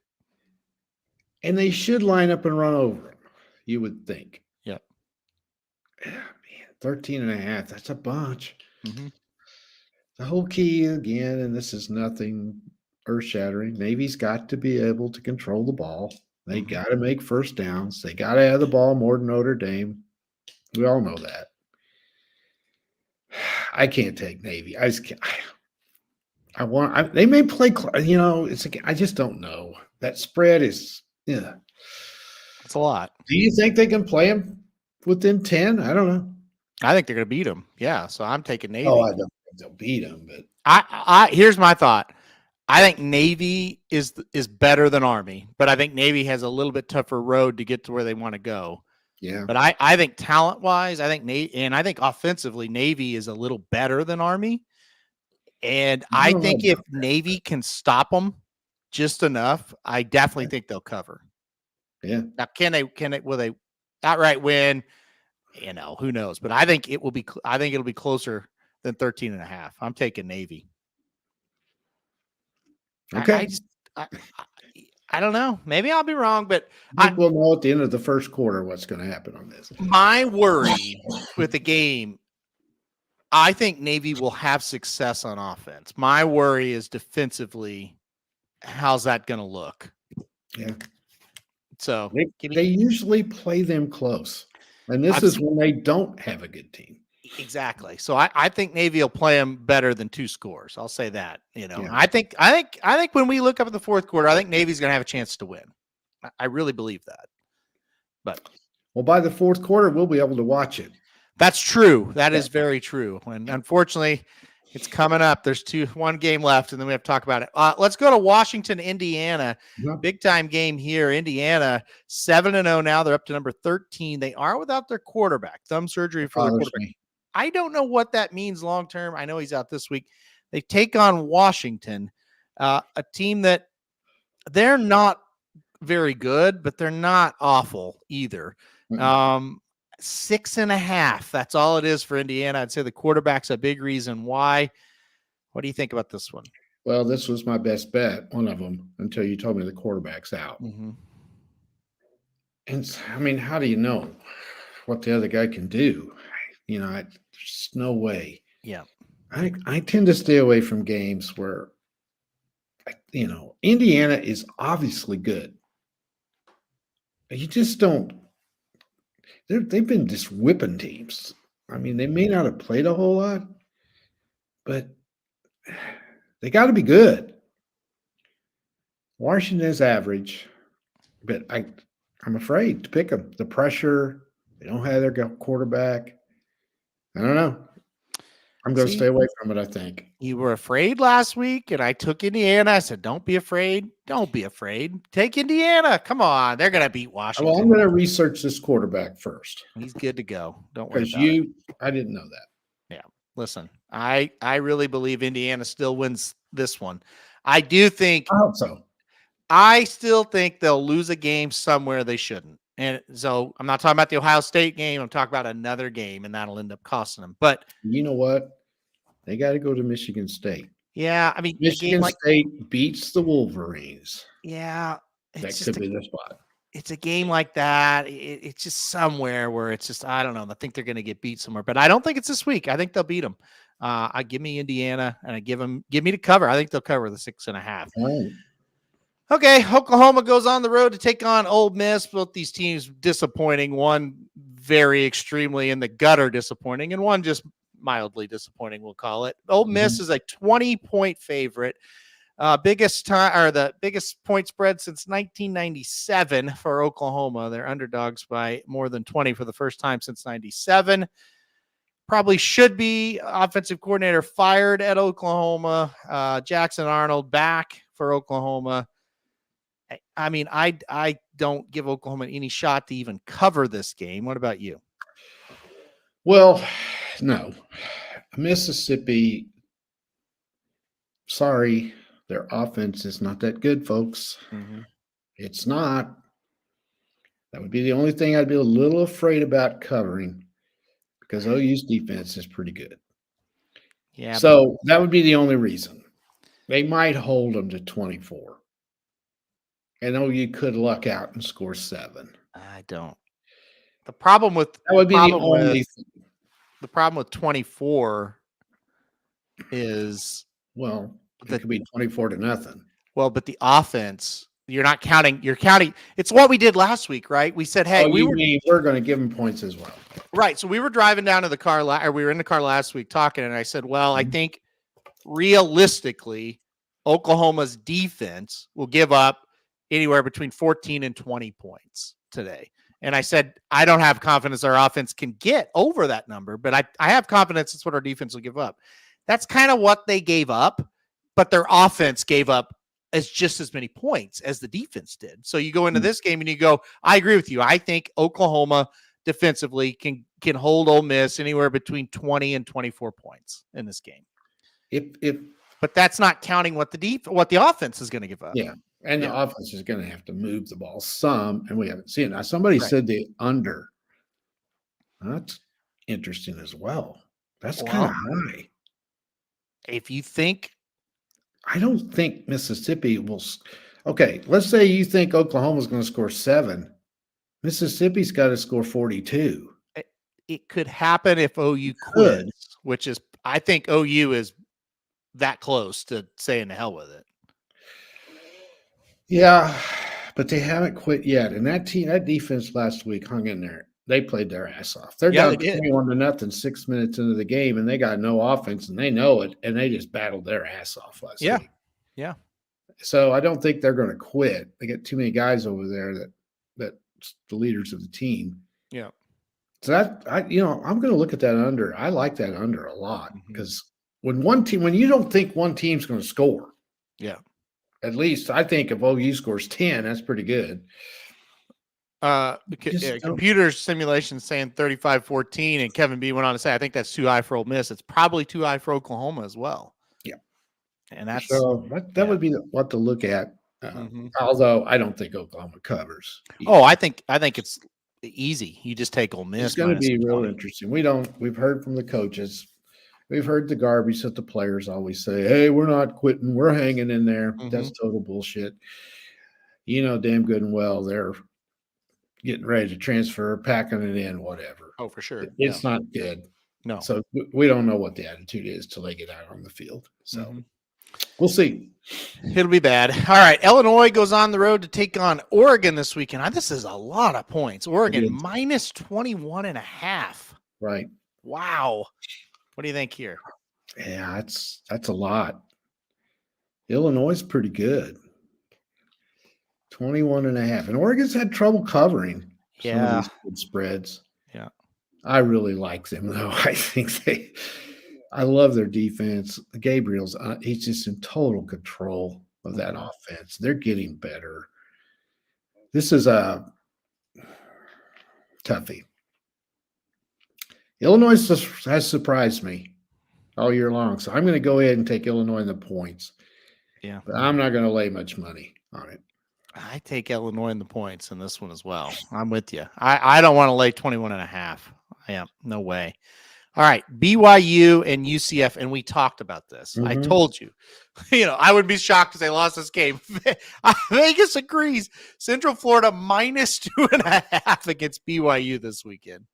And they should line up and run over them, you would think. Yep. Man, 13.5, that's a bunch. Mm-hmm. The whole key again, and this is nothing earth-shattering, Navy's got to be able to control the ball. They got to make first downs. They got to have the ball more than Notre Dame. We all know that. I can't take Navy. I just can't. They may play, I just don't know. That spread is, It's a lot. Do you think they can play them within 10? I don't know. I think they're going to beat them. Yeah, so I'm taking Navy. Oh, I don't think they'll beat them, but here's my thought. I think Navy is better than Army, but I think Navy has a little bit tougher road to get to where they want to go. Yeah. But I think talent-wise, I think offensively, Navy is a little better than Army. And I think if Navy can stop them just enough, I definitely think they'll cover. Yeah. Now, will they outright win? Who knows? But I think it'll be closer than 13.5. I'm taking Navy. Okay. I don't know. Maybe I'll be wrong, but I think we'll know at the end of the first quarter what's going to happen on this. My worry with the game, I think Navy will have success on offense. My worry is defensively, how's that going to look? Yeah. So they usually play them close. And this is when they don't have a good team. Exactly. So I think Navy will play them better than 2 scores. I'll say that. Yeah. I think when we look up at the fourth quarter, I think Navy's going to have a chance to win. I really believe that. But by the fourth quarter, we'll be able to watch it. That's true. That is very true. And unfortunately, it's coming up. There's one game left, and then we have to talk about it. Let's go to Washington, Indiana. Yep. Big time game here. Indiana 7-0 now. They're up to number 13. They are without their quarterback. Thumb surgery for their quarterback. I don't know what that means long term. I know he's out this week. They take on Washington, a team that they're not very good, but they're not awful either. 6.5. That's all it is for Indiana. I'd say the quarterback's a big reason why. What do you think about this one? Well, this was my best bet, one of them, until you told me the quarterback's out. Mm-hmm. And I mean, how do you know what the other guy can do? There's no way. Yeah. I tend to stay away from games where, Indiana is obviously good. You just don't. they've been just whipping teams. I mean, they may not have played a whole lot, but they got to be good. Washington is average, but I'm afraid to pick them. The pressure, they don't have their quarterback. I don't know. I'm going to See? stay away from it, I think. You were afraid last week, and I took Indiana. I said, don't be afraid. Don't be afraid. Take Indiana. Come on. They're going to beat Well, I'm Washington. going to research this quarterback first He's good to go. Don't worry because about it. I didn't know that. Listen, I really believe Indiana still wins this one. I do think I hope so. I still think they'll lose a game somewhere they shouldn't. And so I'm not talking about the Ohio State game. I'm talking about another game, and that'll end up costing them. But You know what? They got to go to Michigan State. yeah, I mean, a game Michigan like State beats the Wolverines. yeah, That it's could just be the spot. it's a game like that. It's just somewhere where it's just I don't know. I think they're going to get beat somewhere, but I don't think it's this week. I think they'll beat them. I give me Indiana, and I give me the cover. I think they'll cover the 6.5. Right. Okay, Oklahoma goes on the road to take on Ole Miss. Both these teams disappointing. One very extremely in the gutter disappointing, and one just mildly disappointing, we'll call it. Ole Miss is a 20-point favorite. Biggest point spread since 1997 for Oklahoma. They're underdogs by more than 20 for the first time since 97. Probably should be offensive coordinator fired at Oklahoma. Jackson Arnold back for Oklahoma. I mean, I don't give Oklahoma any shot to even cover this game. What about you? Well, no. Mississippi, sorry, their offense is not that good, folks. It's not. That would be the only thing I'd be a little afraid about covering because OU's defense is pretty good. Yeah. So that would be the only reason. They might hold them to 24. And OU could luck out and score 7. I don't. The problem with That would be the only thing. The problem with 24 is Well, it could be 24-0. Well, but the offense, you're counting. It's what we did last week, right? We said, hey, we're going to give them points as well. Right. So we were driving down to the car, or we were in the car last week talking, and I said, well, I think realistically, Oklahoma's defense will give up anywhere between 14 and 20 points today. And I said, I don't have confidence our offense can get over that number, but I have confidence it's what our defense will give up. That's kind of what they gave up, but their offense gave up as just as many points as the defense did. So you go into this game and you go, I agree with you. I think Oklahoma defensively can hold Ole Miss anywhere between 20 and 24 points in this game. But that's not counting what the offense is going to give up. Yeah. And the offense is going to have to move the ball some, and we haven't seen it. Now, somebody said the under. That's interesting as well. That's kind of high. If you think. I don't think Mississippi will. Okay, let's say you think Oklahoma's going to score 7. Mississippi's got to score 42. It could happen if OU quits, which is, I think OU is that close to saying the hell with it. Yeah, but they haven't quit yet. And that defense last week hung in there. They played their ass off. They're down 21-0 6 minutes into the game, and they got no offense, and they know it, and they just battled their ass off last week. Yeah. So I don't think they're going to quit. They got too many guys over there that's the leaders of the team. Yeah. So I'm going to look at that under. I like that under a lot because when you don't think one team's going to score. Yeah. At least I think if OU scores 10, that's pretty good. Computer simulation saying 35-14, and Kevin B went on to say, I think that's too high for Ole Miss. It's probably too high for Oklahoma as well. Yeah. And that's that would be what to look at. Although I don't think Oklahoma covers. Oh, I think it's easy. You just take Ole Miss. It's going to be real interesting. We've heard from the coaches. We've heard the garbage that the players always say, hey, we're not quitting. We're hanging in there. That's total bullshit. You know damn good and well they're getting ready to transfer, packing it in, whatever. Oh, for sure. It's not good. No. So we don't know what the attitude is till they get out on the field. So We'll see. It'll be bad. All right. Illinois goes on the road to take on Oregon this weekend. This is a lot of points. Oregon is. minus 21.5. Right. Wow. What do you think here? Yeah, that's a lot. Illinois is pretty good. 21.5. And Oregon's had trouble covering some of these good spreads. Yeah. I really like them, though. I love their defense. Gabriel's he's just in total control of that offense. They're getting better. This is a toughie. Illinois has surprised me all year long, so I'm going to go ahead and take Illinois in the points. Yeah. But I'm not going to lay much money on it. I take Illinois in the points in this one as well. I'm with you. I don't want to lay 21.5. Yeah, no way. All right, BYU and UCF, and we talked about this. Mm-hmm. I told you, I would be shocked if they lost this game. Vegas agrees. Central Florida minus 2.5 against BYU this weekend.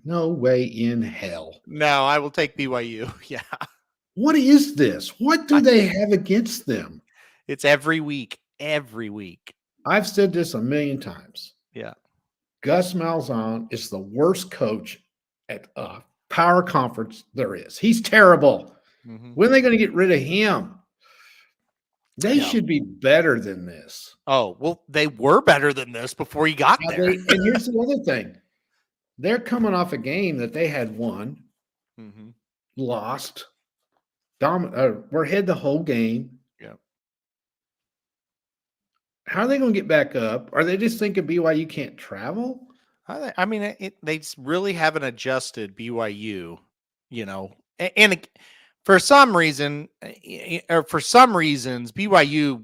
No way in hell. No, I will take BYU. Yeah. What is this? What do they have against them? It's every week. Every week. I've said this a million times. Yeah. Gus Malzahn is the worst coach at power conference there is. He's terrible. Mm-hmm. When are they going to get rid of him? They should be better than this. Oh, well, they were better than this before he got there. And here's the other thing. They're coming off a game that they had won, lost, were ahead the whole game. Yeah. How are they going to get back up? Are they just thinking BYU can't travel? I mean, they really haven't adjusted BYU, and for some reason, or for some reasons, BYU,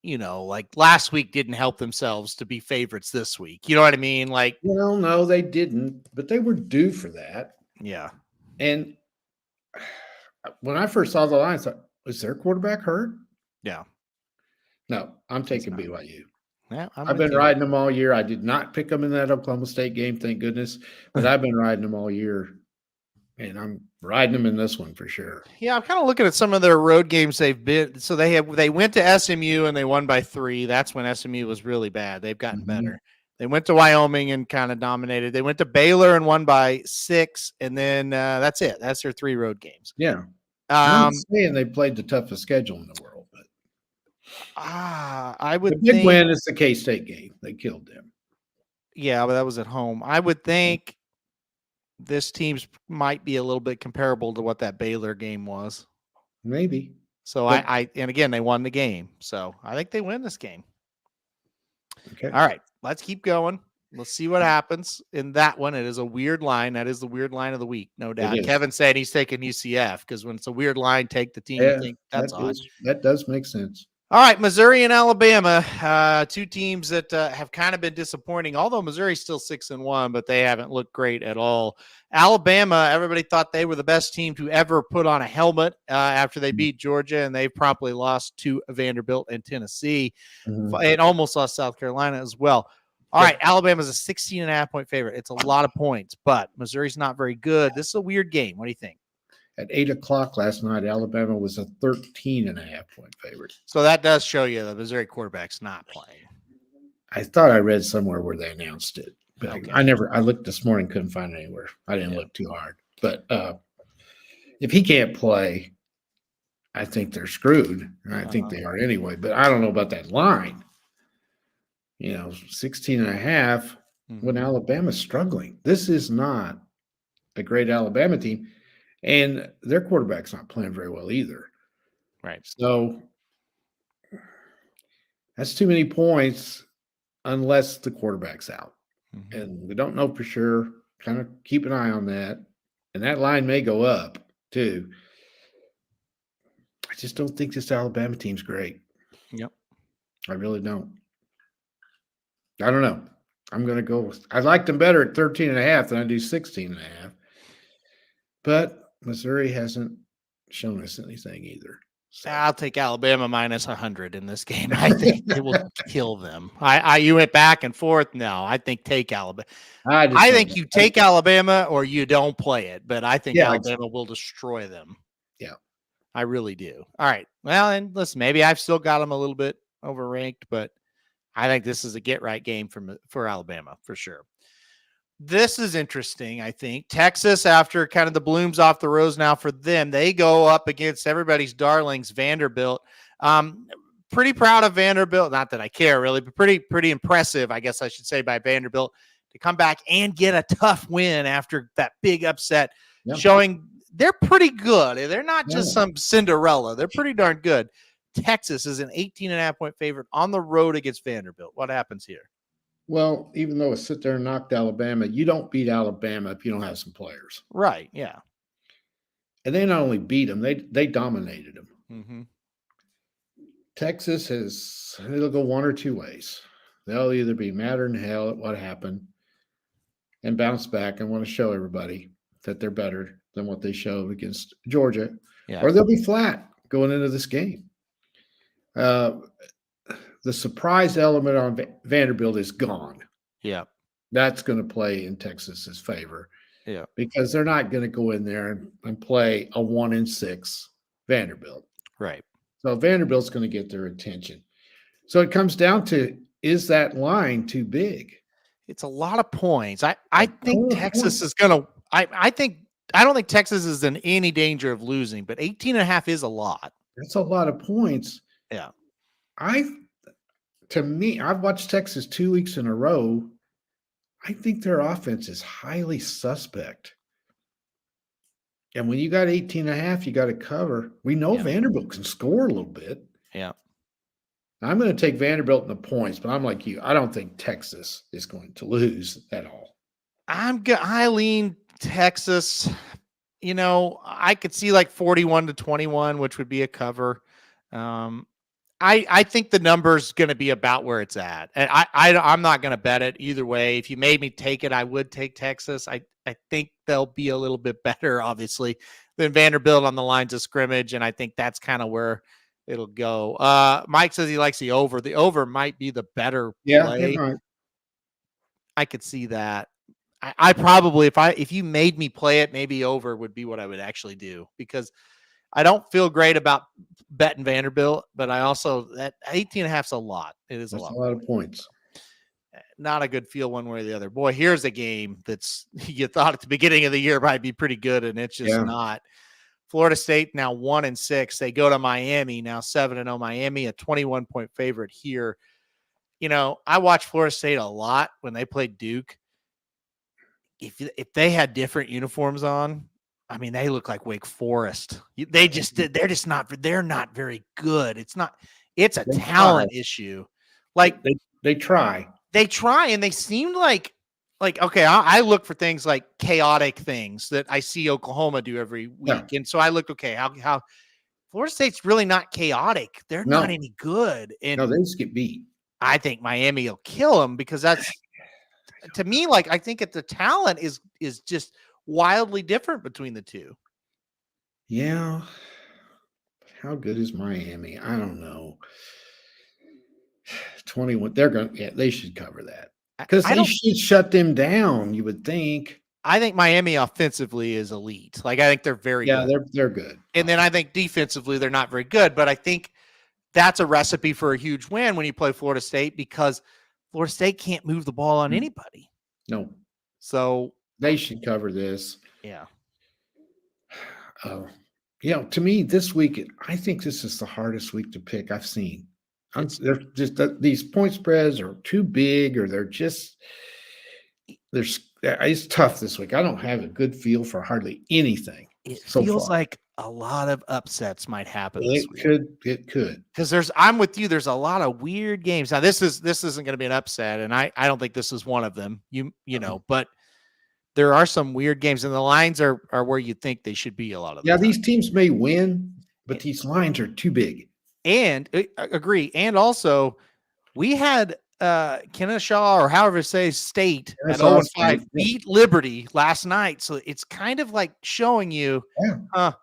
like last week didn't help themselves to be favorites this week. You know what I mean? Like, well, no, they didn't, but they were due for that. Yeah. And when I first saw the line, I thought, is their quarterback hurt? Yeah. No, I'm taking BYU. Yeah, I've been riding them all year. I did not pick them in that Oklahoma State game, thank goodness. But I've been riding them all year, and I'm riding them in this one for sure. Yeah, I'm kind of looking at some of their road games they've been. So they went to SMU and they won by 3. That's when SMU was really bad. They've gotten better. They went to Wyoming and kind of dominated. They went to Baylor and won by 6, and then that's it. That's their 3 road games. Yeah. I'm saying they played the toughest schedule in the world. I would the big win is the K-State game. They killed them. Yeah, but that was at home. I would think this team's might be a little bit comparable to what that Baylor game was. Maybe. So and again, they won the game. So I think they win this game. Okay. All right, let's keep going. Let's see what happens in that one. It is a weird line. That is the weird line of the week, no doubt. Kevin said he's taking UCF because when it's a weird line, take the team. Yeah, think that's odd. That does make sense. All right, Missouri and Alabama, 2 teams that have kind of been disappointing, although Missouri's still 6-1, but they haven't looked great at all. Alabama, everybody thought they were the best team to ever put on a helmet after they beat Georgia, and they promptly lost to Vanderbilt and Tennessee, and almost lost South Carolina as well. All right, Alabama's a 16.5-point favorite. It's a lot of points, but Missouri's not very good. This is a weird game. What do you think? At 8:00 last night, Alabama was a 13.5-point favorite. So that does show you the Missouri quarterback's not playing. I thought I read somewhere where they announced it, but okay. I looked this morning, couldn't find it anywhere. I didn't look too hard. But if he can't play, I think they're screwed. And I think they are anyway. But I don't know about that line. 16.5 when Alabama's struggling. This is not a great Alabama team. And their quarterback's not playing very well either. Right. So that's too many points unless the quarterback's out. And we don't know for sure. Kind of keep an eye on that. And that line may go up too. I just don't think this Alabama team's great. Yep. I really don't. I don't know. I'm going to go with – I like them better at 13.5 than I do 16.5. But Missouri hasn't shown us anything either. So. I'll take Alabama minus 100 in this game. I think they will kill them. You went back and forth. No, I think take Alabama. I think you take Alabama or you don't play it, but I think Alabama will destroy them. Yeah. I really do. All right. Well, and listen, maybe I've still got them a little bit overranked, but I think this is a get right game for Alabama for sure. This is interesting. I think Texas, after kind of the blooms off the rose now for them, they go up against everybody's darlings, Vanderbilt. Pretty proud of Vanderbilt. Not that I care really, but pretty impressive, I guess I should say, by Vanderbilt to come back and get a tough win after that big upset, showing they're pretty good. They're not just some Cinderella. They're pretty darn good. Texas is an 18.5-point favorite on the road against Vanderbilt. What happens here? Well, even though it sit there and knocked Alabama, you don't beat Alabama if you don't have some players. Right, yeah. And they not only beat them, they dominated them. Mm-hmm. Texas it'll go one or two ways. They'll either be madder than hell at what happened and bounce back and want to show everybody that they're better than what they showed against Georgia, or they'll be flat going into this game. The surprise element on Vanderbilt is gone. Yeah. That's going to play in Texas's favor. Yeah. Because they're not going to go in there and play a 1-6 Vanderbilt. Right. So Vanderbilt's going to get their attention. So it comes down to, is that line too big? It's a lot of points. I think Texas is going to I don't think Texas is in any danger of losing, but 18.5 is a lot. That's a lot of points. Yeah. To me, I've watched Texas 2 weeks in a row. I think their offense is highly suspect. And when you got 18.5, you got to cover. We know Vanderbilt can score a little bit. Yeah. I'm going to take Vanderbilt in the points, but I'm like you. I don't think Texas is going to lose at all. I lean Texas. You know, I could see like 41-21, which would be a cover. I think the number's going to be about where it's at. And I'm not going to bet it either way. If you made me take it, I would take Texas. I think they'll be a little bit better, obviously, than Vanderbilt on the lines of scrimmage. And I think that's kind of where it'll go. Mike says he likes the over. The over might be the better play. Right. I could see that. I probably, if you made me play it, maybe over would be what I would actually do, because I don't feel great about betting Vanderbilt, but I also, that 18.5 is a lot. It is a lot of points. Not a good feel one way or the other. Boy, here's a game that's you thought at the beginning of the year might be pretty good, and it's just not. Florida State now 1-6. They go to Miami now 7-0. Miami, a 21-point favorite here. You know, I watched Florida State a lot when they played Duke. If they had different uniforms on, I mean, they look like Wake Forest. They're not very good. It's a talent issue. Like they try, and they seemed like, okay, I look for things like chaotic things that I see Oklahoma do every week. Yeah. And so I looked, okay, how Florida State's really not chaotic. They're not any good. And no, they just get beat. I think Miami will kill them, because that's, to me, like, I think the talent is just wildly different between the two. Yeah. How good is Miami? I don't know. 21. They should cover that, because they should shut them down, you would think. I think Miami offensively is elite. Like, I think they're very good. Yeah, they're good. And then I think defensively they're not very good, but I think that's a recipe for a huge win when you play Florida State, because Florida State can't move the ball on anybody. No. So they should cover this. Yeah. To me, this week, I think this is the hardest week to pick I've seen. They're just these point spreads are too big, or it's tough this week. I don't have a good feel for hardly anything. It feels like a lot of upsets might happen this week. It could. Because I'm with you. There's a lot of weird games. Now, this isn't going to be an upset, and I don't think this is one of them. You know, but there are some weird games, and the lines are where you think they should be a lot of them. Yeah, these teams may win, but these lines are too big. And agree. And also, we had Kennesaw, or however say, State at 0-5 beat Liberty last night. So it's kind of like showing you,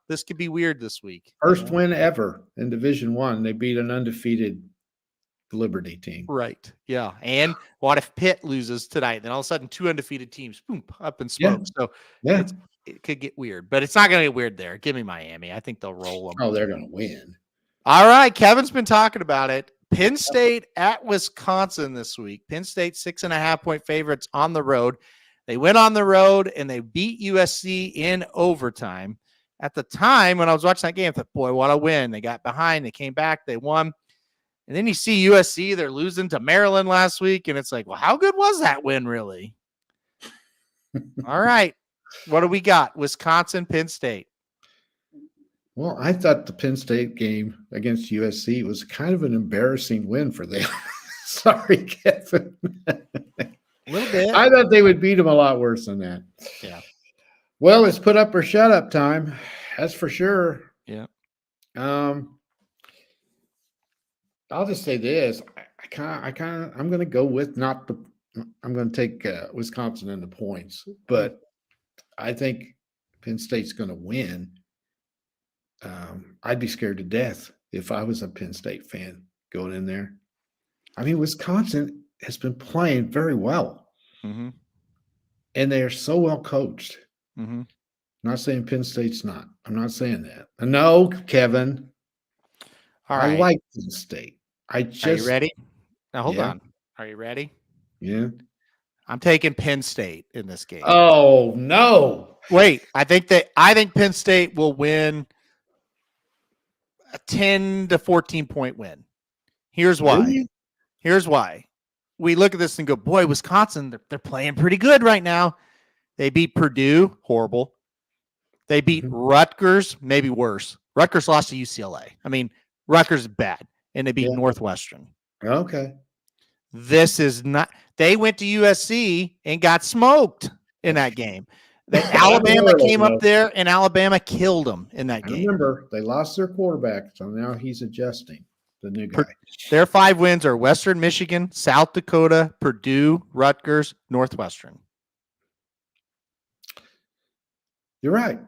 this could be weird this week. First win ever in Division I. They beat an undefeated Liberty team. Right. Yeah. And what if Pitt loses tonight? Then all of a sudden, two undefeated teams, boom, up in smoke. So Yeah. it could get weird, but it's not going to get weird there. Give me Miami. I think they'll roll them. Oh, they're going to win. All right. Kevin's been talking about it. Penn State at Wisconsin this week. Penn State 6.5-point favorites on the road. They went on the road and they beat USC in overtime. At the time when I was watching that game, I thought, boy, what a win. They got behind. They came back. They won. And then you see USC, they're losing to Maryland last week. And it's like, well, how good was that win, really? All right. What do we got? Wisconsin, Penn State. Well, I thought the Penn State game against USC was kind of an embarrassing win for them. Sorry, Kevin. A little bit. I thought they would beat them a lot worse than that. Yeah. Well, it's put up or shut up time. That's for sure. Yeah. I'll just say this. I'm going to go with I'm going to take Wisconsin in the points, but I think Penn State's going to win. I'd be scared to death if I was a Penn State fan going in there. I mean, Wisconsin has been playing very well, Mm-hmm. and they are so well coached. Mm-hmm. I'm not saying Penn State's not. I'm not saying that. No, Kevin. All right. I like Penn State. Are you ready? Now, hold Yeah. on. Are you ready? Yeah. I'm taking Penn State in this game. Oh, no. Wait, I think Penn State will win a 10 to 14 point win. Here's why. Really? Here's why. We look at this and go, boy, Wisconsin, they're playing pretty good right now. They beat Purdue, horrible. They beat Rutgers, maybe worse. Rutgers lost to UCLA. I mean, Rutgers is bad, and they beat Northwestern. Okay. This is not. They went to USC and got smoked in that game. Alabama came up there, and Alabama killed them in that game. Remember, they lost their quarterback, so now he's adjusting, the new guy. Their 5 wins are Western Michigan, South Dakota, Purdue, Rutgers, Northwestern. You're right.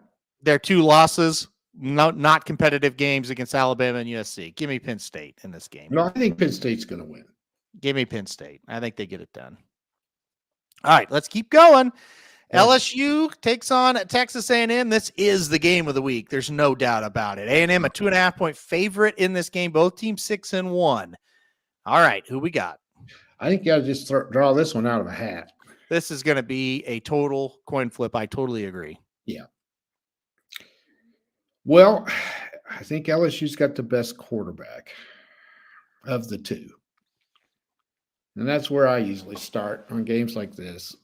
Their 2 losses, not competitive games against Alabama and USC. Give me Penn State in this game. No, I think Penn State's going to win. Give me Penn State. I think they get it done. All right, let's keep going. Yeah. LSU takes on Texas A&M. This is the game of the week. There's no doubt about it. A&M a 2.5-point favorite in this game. Both teams 6-1. All right, who we got? I think you got to just draw this one out of a hat. This is going to be a total coin flip. I totally agree. Yeah. Well, I think LSU's got the best quarterback of the two. And that's where I usually start on games like this.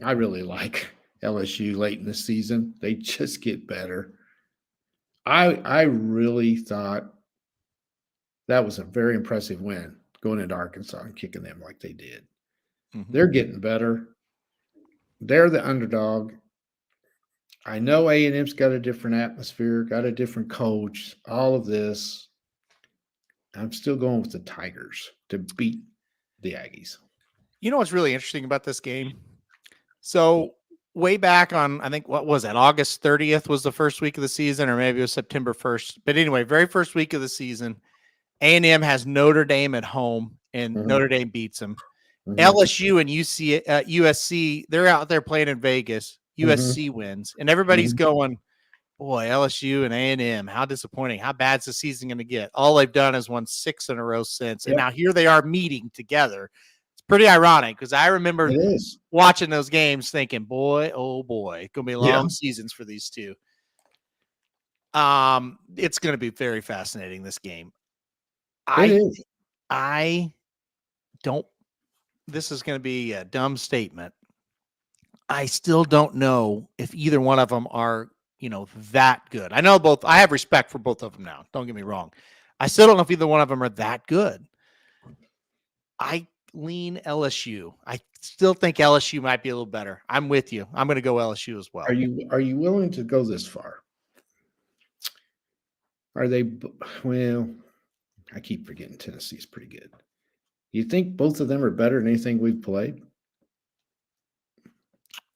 I really like LSU late in the season. They just get better. I really thought that was a very impressive win going into Arkansas and kicking them like they did. Mm-hmm. They're getting better. They're the underdog. I know A&M's got a different atmosphere, got a different coach, all of this. I'm still going with the Tigers to beat the Aggies. You know what's really interesting about this game? So way back on, I think, what was that? August 30th was the first week of the season, or maybe it was September 1st. But anyway, very first week of the season, A&M has Notre Dame at home, and Notre Dame beats them. LSU and USC, they're out there playing in Vegas. USC wins, and everybody's going, boy, LSU and A&M, how disappointing. How bad's the season going to get? All they've done is won 6 in a row since, and now here they are meeting together. It's pretty ironic because I remember watching those games thinking, boy, oh boy, it's going to be long seasons for these two. It's going to be very fascinating, this game. I don't, this is going to be a dumb statement. I still don't know if either one of them are, that good. I know both. I have respect for both of them now. Don't get me wrong. I still don't know if either one of them are that good. I lean LSU. I still think LSU might be a little better. I'm with you. I'm going to go LSU as well. Are you willing to go this far? Are they? Well, I keep forgetting Tennessee's pretty good. You think both of them are better than anything we've played?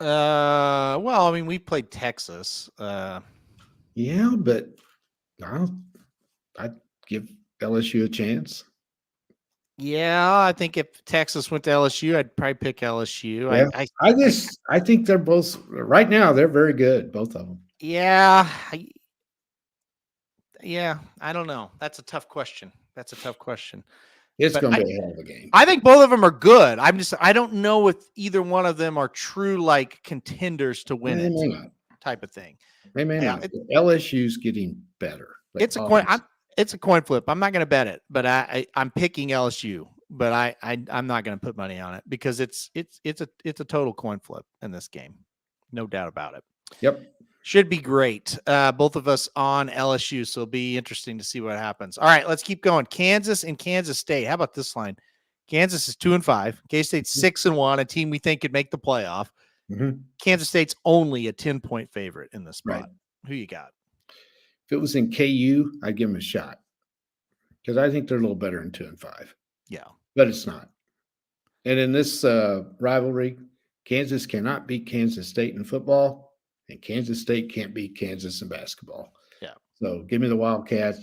Well, I mean, we played Texas. Yeah, but I'd give LSU a chance. Yeah, I think if Texas went to LSU, I'd probably pick LSU. Yeah. I I think they're both right now. They're very good, both of them. yeah, yeah. I don't know. That's a tough question. That's a tough question. It's But going to be a hell of a game. I think both of them are good. I don't know if either one of them are true like contenders to win They it may not. type of thing. They may Yeah, not. LSU's getting better. They it's a coin. always- It's a coin flip. I'm not going to bet it, but I'm picking LSU. But I'm not going to put money on it because it's a total coin flip in this game, no doubt about it. Yep. Should be great. Both of us on LSU, so it'll be interesting to see what happens. All right, let's keep going. Kansas and Kansas State. How about this line? Kansas is 2-5. K-State's 6-1, a team we think could make the playoff. Mhm. Kansas State's only a 10-point favorite in this spot. Right. Who you got? If it was in KU, I'd give them a shot because I think they're a little better than 2-5, Yeah. but it's not. And in this rivalry, Kansas cannot beat Kansas State in football, and Kansas State can't beat Kansas in basketball. Yeah. So give me the Wildcats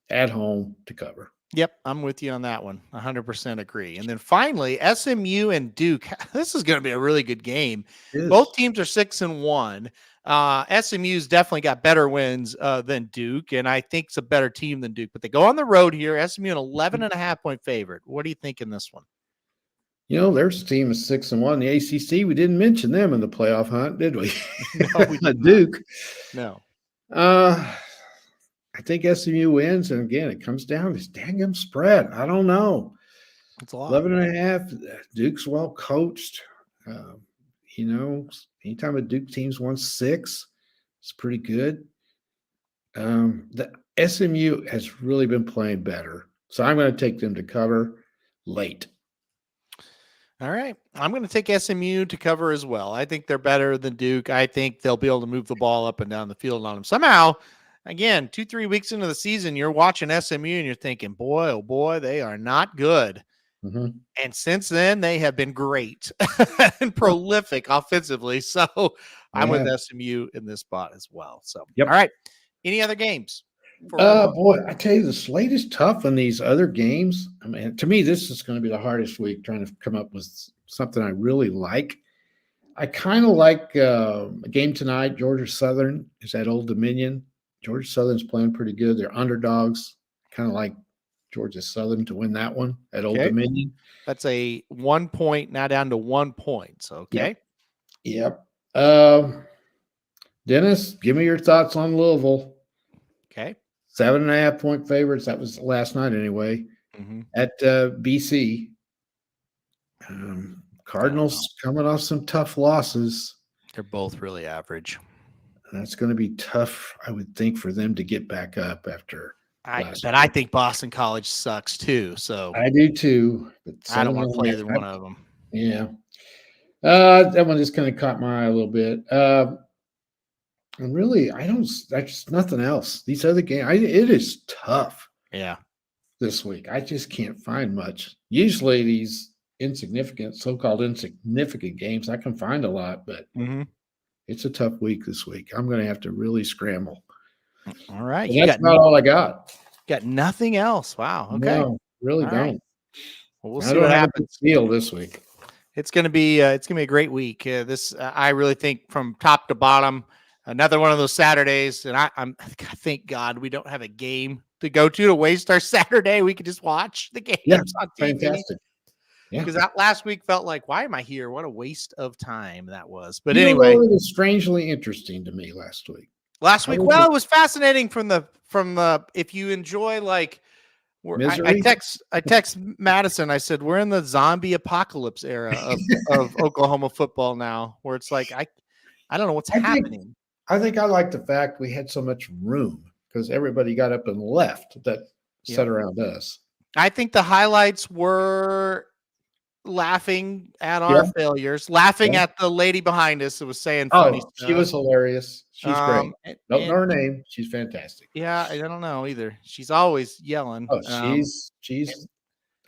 at home to cover. Yep, I'm with you on that one. 100% agree. And then finally, SMU and Duke. This is going to be a really good game. Both teams are 6-1. SMU's definitely got better wins than Duke, and I think it's a better team than Duke. But they go on the road here. SMU an 11.5-point favorite. What do you think in this one? You know, there's a team of 6-1. The ACC, we didn't mention them in the playoff hunt, did we? No, we did not. Duke. No. I think SMU wins, and again, it comes down to this dang spread. I don't know. It's a lot. 11.5. Duke's well coached. You know, anytime a Duke team's won 6, it's pretty good. The SMU has really been playing better, so I'm going to take them to cover late. All right. I'm going to take SMU to cover as well. I think they're better than Duke. I think they'll be able to move the ball up and down the field on them. Somehow, again, 2-3 weeks into the season, you're watching SMU and you're thinking, boy, oh boy, they are not good. Mm-hmm. And since then, they have been great and prolific offensively. So I'm with SMU in this spot as well. So, Yep. All right. Any other games? Boy, I tell you, the slate is tough in these other games. I mean, to me, this is going to be the hardest week trying to come up with something I really like. I kind of like a game tonight. Georgia Southern is at Old Dominion. Georgia Southern's playing pretty good. They're underdogs. Kind of like Georgia Southern to win that one at Old Dominion. That's a 1 point, now down to 1 point. So, okay. Yep. Dennis, give me your thoughts on Louisville. Okay. 7.5-point favorites. That was last night anyway. Mm-hmm. At BC. Cardinals coming off some tough losses. They're both really average. That's going to be tough, I would think, for them to get back up after. I think Boston College sucks too. So I do too. But I don't want to play either one of them. Yeah. That one just kind of caught my eye a little bit. And really, that's nothing else. These other games, it is tough. Yeah. This week, I just can't find much. Usually, these so-called insignificant games, I can find a lot, but it's a tough week this week. I'm going to have to really scramble. All right. That's not all I got. Got nothing else. Wow. Okay. No, really all don't. Right. Well, we'll see what happens. Feel this week. It's going to be a great week. I really think from top to bottom. Another one of those Saturdays, and I thank God we don't have a game to go to waste our Saturday. We could just watch the games on TV. Fantastic. Yeah, because that last week felt like, why am I here? What a waste of time that was. But anyway, it was strangely interesting to me last week. It was fascinating from the if you enjoy like. I text Madison. I said we're in the zombie apocalypse era of Oklahoma football now, where it's like I don't know what's happening. I think I like the fact we had so much room because everybody got up and left that sat around us. I think the highlights were laughing at our failures, laughing at the lady behind us that was saying funny stuff. She was hilarious. She's great. Don't know her name. She's fantastic. Yeah, I don't know either. She's always yelling. Oh, she's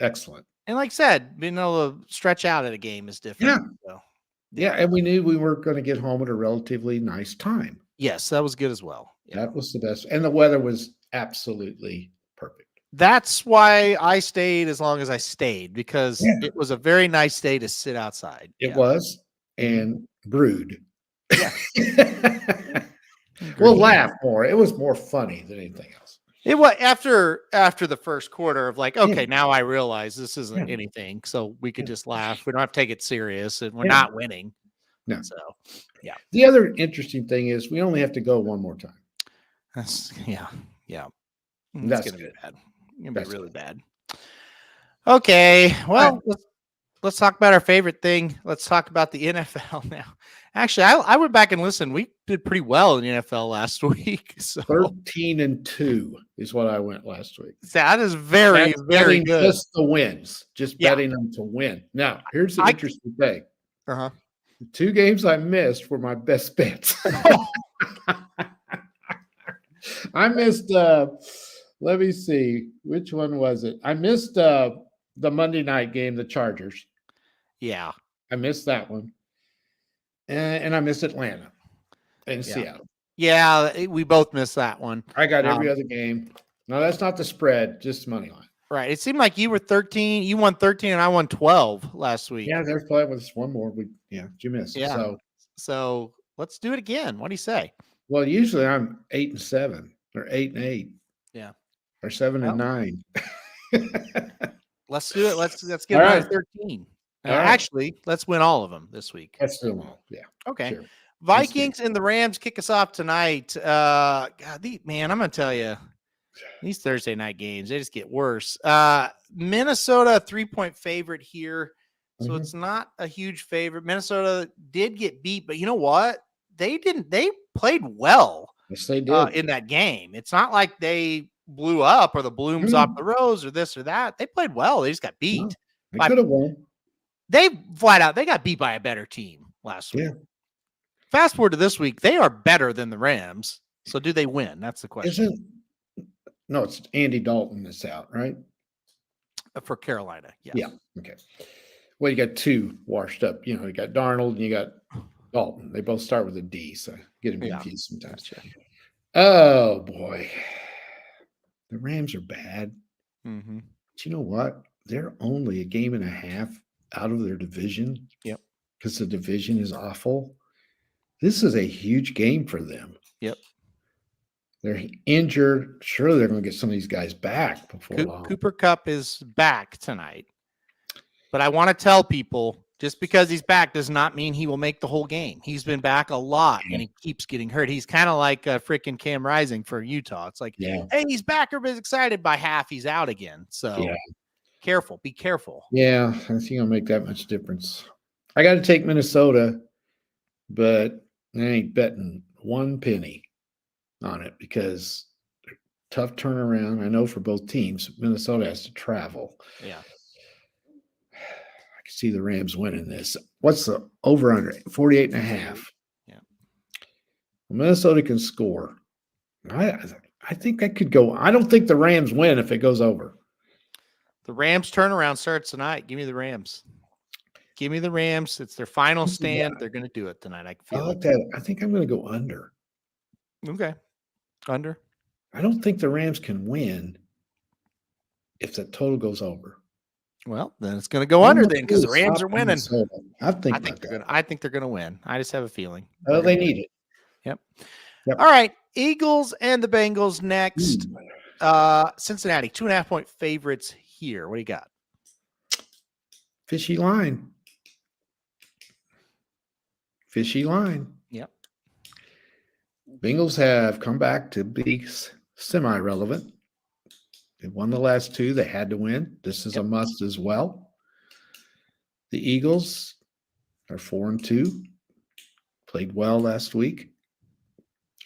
excellent. And like I said, being able to stretch out at a game is different. Yeah. So. Yeah, and we knew we were going to get home at a relatively nice time. Yes, that was good as well. Yeah. That was the best. And the weather was absolutely perfect. That's why I stayed as long as I stayed, because Yeah. it was a very nice day to sit outside. It was, and brood. Yeah. We'll Agreed. laugh more. It was more funny than anything else. It was after the first quarter of like, okay, Yeah. now I realize this isn't Yeah. anything, so we could Yeah. just laugh. We don't have to take it serious, and we're Yeah. not winning. No. So The other interesting thing is we only have to go one more time. that's yeah. It's That's gonna be good. bad. It's gonna That's be really good. bad. Okay, well, right. let's talk about our favorite thing. Let's talk about the NFL now. Actually, I went back and listened. We did pretty well in the NFL last week. So 13-2 is what I went last week. that is very, That's very betting good. just the wins, just Yeah. betting them to win. Now, here's the I- interesting thing. Uh-huh. The 2 games I missed were my best bets. I missed let me see, which one was it? I missed the Monday night game, the Chargers. Yeah. I missed that one. And I missed Atlanta and Seattle. Yeah, we both missed that one. I got every other game. No, that's not the spread, just money line. Right. It seemed like you were 13. You won 13 and I won 12 last week. Yeah, there's probably was one more. You missed. Yeah. So let's do it again. What do you say? Well, usually I'm 8-7 or 8-8. Yeah. Or 7-9. Let's do it. Let's get All another right. 13. All right. Actually, let's win all of them this week. Let's do them all. Yeah. Okay. Sure. Vikings and the Rams kick us off tonight. God, man, I'm gonna tell you, these Thursday night games, they just get worse. Minnesota 3-point favorite here, so Mhm. it's not a huge favorite. Minnesota did get beat, but you know what? They didn't. They played well Yes, they did. in that game. It's not like they blew up or the blooms off the rose or this or that. They played well. They just got beat. No, they could have won. They flat out, they got beat by a better team last week. Yeah. Fast forward to this week, they are better than the Rams. So do they win? That's the question. No, it's Andy Dalton that's out, right? For Carolina. Yes. Yeah. Okay. Well, you got 2 washed up. You got Darnold and you got Dalton. They both start with a D, so get them confused sometimes. Gotcha. Oh boy. The Rams are bad. Mm-hmm. But you know what? They're only a game and a half out of their division. Yep. Because the division is awful. This is a huge game for them. Yep. They're injured. Surely they're going to get some of these guys back before long. Cooper Kupp is back tonight. But I want to tell people, just because he's back does not mean he will make the whole game. He's been back a lot and he keeps getting hurt. He's kind of like freaking Cam Rising for Utah. It's like, hey, he's back. Everybody's excited. By half, he's out again. So careful. Be careful. Yeah, I think it'll make that much difference. I got to take Minnesota, but I ain't betting 1 penny on it because tough turnaround. I know for both teams. Minnesota has to travel. Yeah. I can see the Rams winning this. What's the over under? 48.5. Yeah. Well, Minnesota can score. I think that could go. I don't think the Rams win if it goes over. The Rams turnaround starts tonight. Give me the Rams. Give me the Rams. It's their final stand. They're going to do it tonight. I feel like that. I think I'm going to go under. Okay. Under. I don't think the Rams can win if the total goes over. Well, then it's going to go under then because the Rams are winning. I think they're going to win. I just have a feeling. Oh, they need it. Yep. All right. Eagles and the Bengals next. Cincinnati, 2.5-point favorites here. What do you got? Fishy line. Fishy line. Yep. Bengals have come back to be semi-relevant. They won the last 2. They had to win. This is a must as well. The Eagles are 4-2. Played well last week.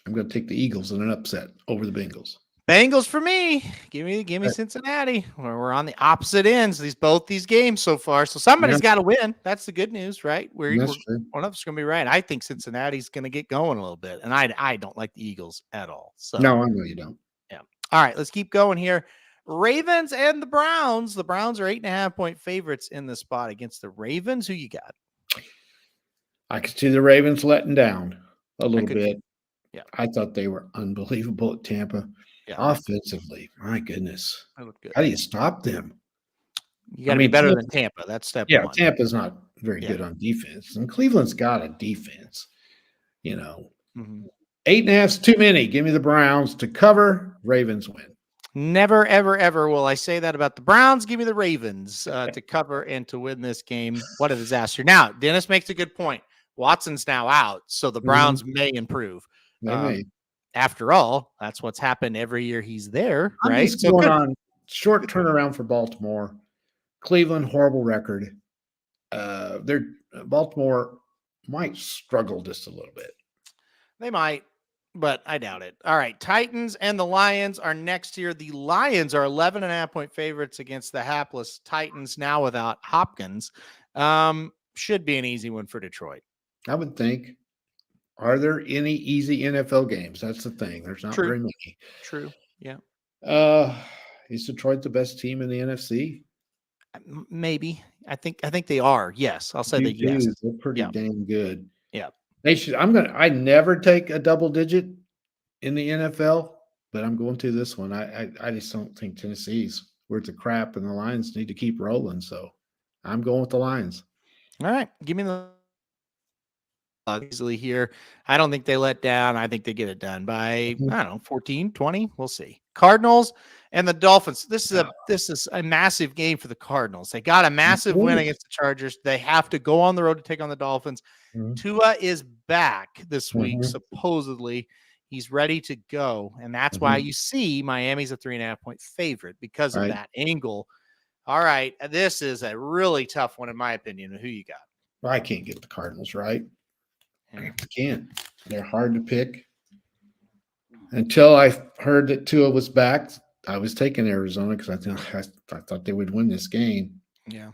I'm going to take the Eagles in an upset over the Bengals. Bengals for me. Give me Cincinnati. We're on the opposite ends both these games so far. So somebody's got to win. That's the good news, right? One of us going to be right. I think Cincinnati's going to get going a little bit, and I don't like the Eagles at all. So no, I know you don't. Yeah. All right, let's keep going here. Ravens and the Browns. The Browns are 8.5-point favorites in this spot against the Ravens. Who you got? I could see the Ravens letting down a little bit. Yeah. I thought they were unbelievable at Tampa. Yeah. Offensively, my goodness. They look good. How do you stop them? You got to mean, be better Tampa- than Tampa. That's step Yeah, one. Tampa's not very Yeah. good on defense, and Cleveland's got a defense. You know, Mhm. 8.5's too many. Give me the Browns to cover. Ravens win. Never, ever, ever will I say that about the Browns. Give me the Ravens to cover and to win this game. What a disaster. Now, Dennis makes a good point. Watson's now out, so the Browns may improve. They may. After all, that's what's happened every year he's there, I'm right? just So going good. on short turnaround for Baltimore. Cleveland, horrible record. They're Baltimore might struggle just a little bit. They might, but I doubt it. All right. Titans and the Lions are next here. The Lions are 11.5-point favorites against the hapless Titans now without Hopkins. Should be an easy one for Detroit. I would think. Are there any easy NFL games? That's the thing. There's not very many. True. Yeah. Is Detroit the best team in the NFC? Maybe. I think they are. Yes. I'll say that. Yes. They're pretty damn good. Yeah. They should. I never take a double digit in the NFL, but I'm going to this one. I just don't think Tennessee's worth the crap, and the Lions need to keep rolling. So I'm going with the Lions. All right. Give me the easily here. I don't think they let down. I think they get it done by, I don't know, 14, 20. We'll see. Cardinals and the Dolphins. This is a massive game for the Cardinals. They got a massive win against the Chargers. They have to go on the road to take on the Dolphins. Tua is back this week, supposedly. He's ready to go. And that's why you see Miami's a 3.5-point favorite because of that angle. All right. This is a really tough one, in my opinion. Who you got? Well, I can't get the Cardinals right. Yeah. I can't. They're hard to pick. Until I heard that Tua was back, I was taking Arizona because I thought they would win this game. Yeah.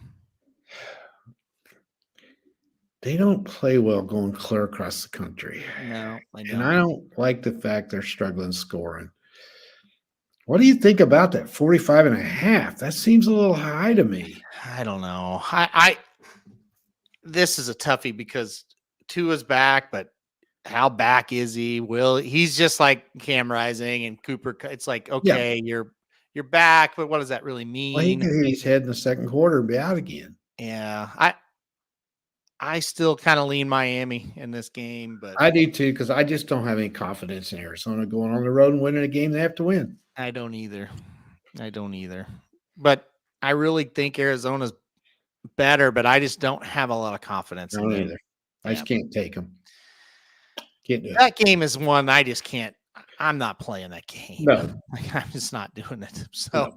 They don't play well going clear across the country. No, I don't. And I don't like the fact they're struggling scoring. What do you think about that 45.5? That seems a little high to me. I don't know. This is a toughie because Tua's back, but how back is he? He's just like Cam Rising and Cooper. It's like, okay, you're back, but what does that really mean? Well, he could hit his head in the second quarter and be out again. Yeah. I still kind of lean Miami in this game, but I do too, because I just don't have any confidence in Arizona going on the road and winning a game they have to win. I don't either. But I really think Arizona's better, but I just don't have a lot of confidence in them. Either. I just can't take them. Can't do it. That game is one I just can't. I'm not playing that game. No. I'm just not doing it. So,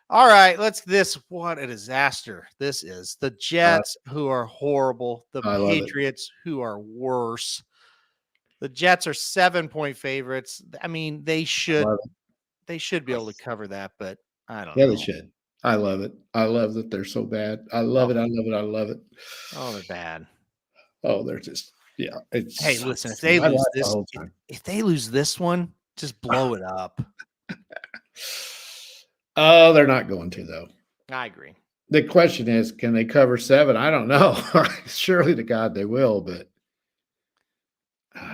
all right, what a disaster this is. The Jets, who are horrible. The Patriots, who are worse. The Jets are 7-point favorites. I mean, they should be able to cover that, but I don't know. Yeah, they should. I love it. I love that they're so bad. I love it. I love it. I love it. Oh, they're bad. Oh, they're just hey, listen, if they lose this one, just blow it up. Oh, they're not going to, though. I agree. The question is, can they cover 7? I don't know. Surely to God they will, but what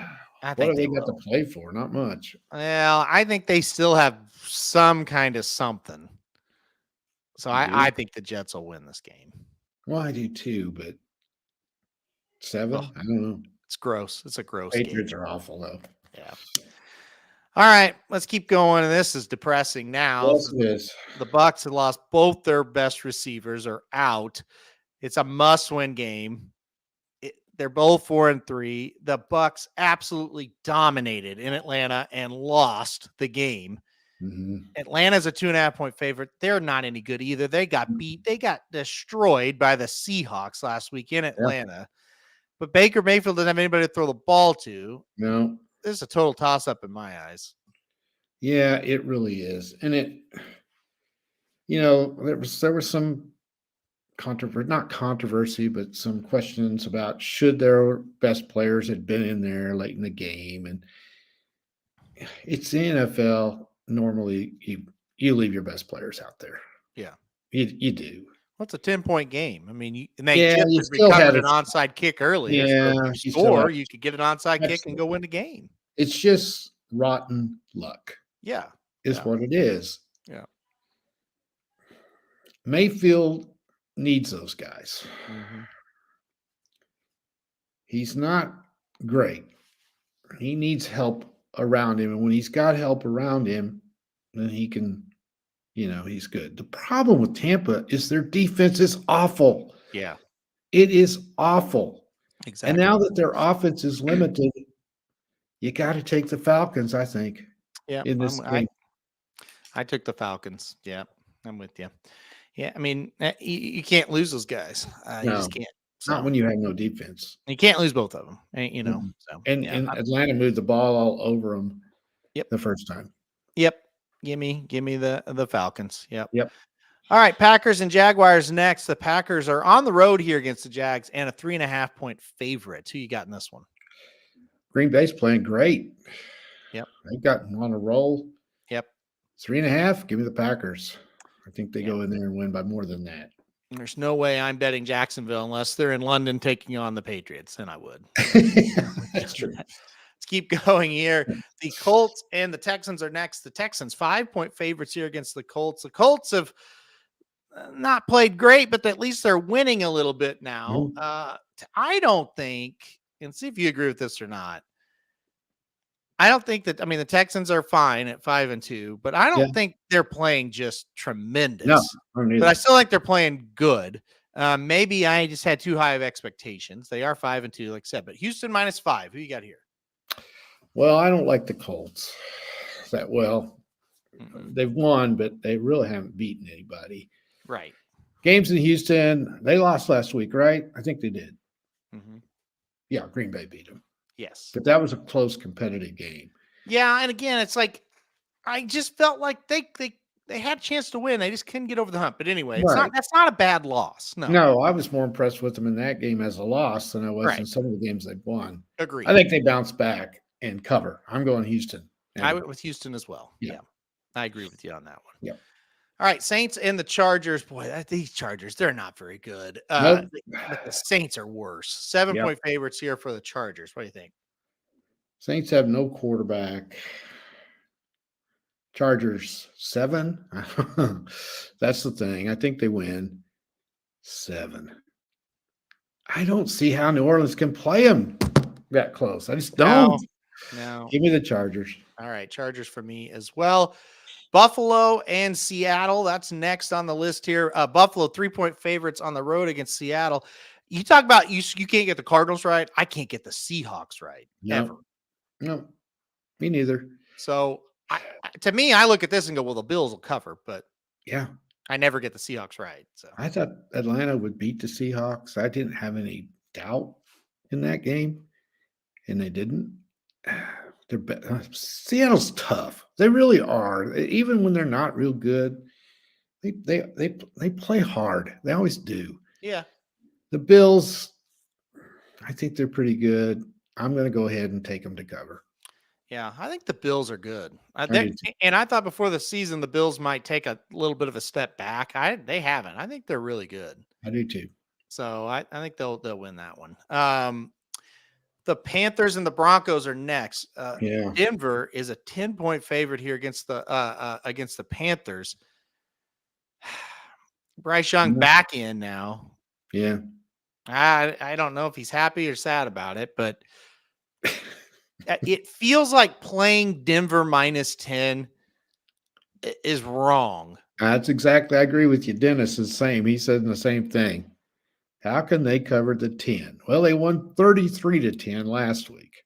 have they got to play for? Not much. Well, I think they still have some kind of something. So I think the Jets will win this game. Well, I do too, but 7? I don't know. It's gross. It's a gross Patriots game. are awful, though. Yeah. All right, let's keep going. And this is depressing now. Yes, it is. The Bucs have lost both their best receivers are out. It's a must-win game. They're both 4-3. The Bucs absolutely dominated in Atlanta and lost the game. Atlanta's a 2.5-point favorite. They're not any good either. They got beat. They got destroyed by the Seahawks last week in Atlanta. Yeah. But Baker Mayfield doesn't have anybody to throw the ball to. No. This is a total toss-up in my eyes. Yeah, it really is. And there was some not controversy, but some questions about should their best players had been in there late in the game. And it's the NFL. Normally, you leave your best players out there. Yeah. You do. Well, it's a 10-point game. I mean, you still recovered an onside kick earlier. Yeah. So you could get an onside kick and go win the game. It's just rotten luck. Yeah. is Yeah. what it is. Yeah. Mayfield needs those guys. Mhm. He's not great. He needs help around him. And when he's got help around him, then he can, he's good. The problem with Tampa is their defense is awful. Yeah. It is awful. Exactly. And now that their offense is limited, you got to take the Falcons, I think, Yeah. in this game. I took the Falcons. Yeah. I'm with you. Yeah. I mean, you can't lose those guys. You No, just can't. not when you have no defense. You can't lose both of them, So And Atlanta moved the ball all over them. Yep. The first time. Yep. Give me the Falcons. Yep. Yep. All right, Packers and Jaguars next. The Packers are on the road here against the Jags and a 3.5-point favorite. Who you got in this one? Green Bay's playing great. Yep. They've gotten on a roll. Yep. 3.5. Give me the Packers. I think they go in there and win by more than that. There's no way I'm betting Jacksonville unless they're in London taking on the Patriots, and I would. That's true. Let's keep going here. The Colts and the Texans are next. The Texans 5-point favorites here against the Colts. The Colts have not played great, but at least they're winning a little bit now. I don't think, and see if you agree with this or not. I don't think that, the Texans are fine at 5-2, but I don't think they're playing just tremendous. No, but I still think they're playing good. Maybe I just had too high of expectations. They are 5-2, like I said, but Houston -5. Who you got here? Well, I don't like the Colts that well. They've won, but they really haven't beaten anybody. Right. Games in Houston, they lost last week, right? I think they did. Mm-hmm. Yeah, Green Bay beat them. Yes. But that was a close, competitive game. Yeah, and again, it's like I just felt like they had a chance to win. They just couldn't get over the hump. But anyway, that's not a bad loss. No, I was more impressed with them in that game as a loss than I was in some of the games they've won. Agreed. I think they bounced back and cover. I'm going Houston. I went with Houston as well. Yeah. I agree with you on that one. Yeah. All right, Saints and the Chargers. Boy, these Chargers, they're not very good. Nope. The Saints are worse. 7-point favorites here for the Chargers. What do you think? Saints have no quarterback. Chargers 7. That's the thing. I think they win 7. I don't see how New Orleans can play them that close. I just don't. No. Give me the Chargers. All right, Chargers for me as well. Buffalo and Seattle. That's next on the list here. Buffalo 3-point favorites on the road against Seattle. You talk about you can't get the Cardinals right. I can't get the Seahawks right. Ever. No, me neither. So to me, I look at this and go, well, the Bills will cover, but yeah, I never get the Seahawks right. So I thought Atlanta would beat the Seahawks. I didn't have any doubt in that game, and they didn't. Seattle's tough. They really are. Even when they're not real good, they play hard. They always do. Yeah. The Bills, I think they're pretty good. I'm going to go ahead and take them to cover. Yeah, I think the Bills are good. And I thought before the season the Bills might take a little bit of a step back. They haven't. I think they're really good. I do too. So I think they'll win that one. The Panthers and the Broncos are next. Denver is a 10-point favorite here against the Panthers. Bryce Young back in now. Yeah. I don't know if he's happy or sad about it, but it feels like playing Denver -10 is wrong. That's exactly. I agree with you. Dennis is the same. He said the same thing. How can they cover the 10? Well, they won 33-10 last week.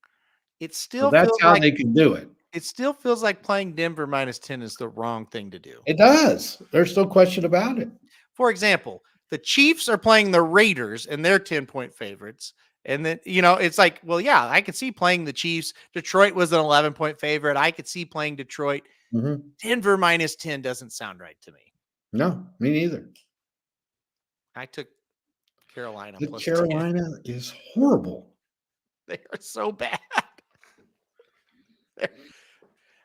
It still that's feels how like, they can do it. It still feels like playing Denver -10 is the wrong thing to do. It does. There's no question about it. For example, the Chiefs are playing the Raiders and they're 10-point favorites. And then, it's like, well, yeah, I could see playing the Chiefs. Detroit was an 11-point favorite. I could see playing Detroit. Mm-hmm. Denver -10 doesn't sound right to me. No, me neither. I took Carolina. The Carolina 10. Is horrible. They are so bad.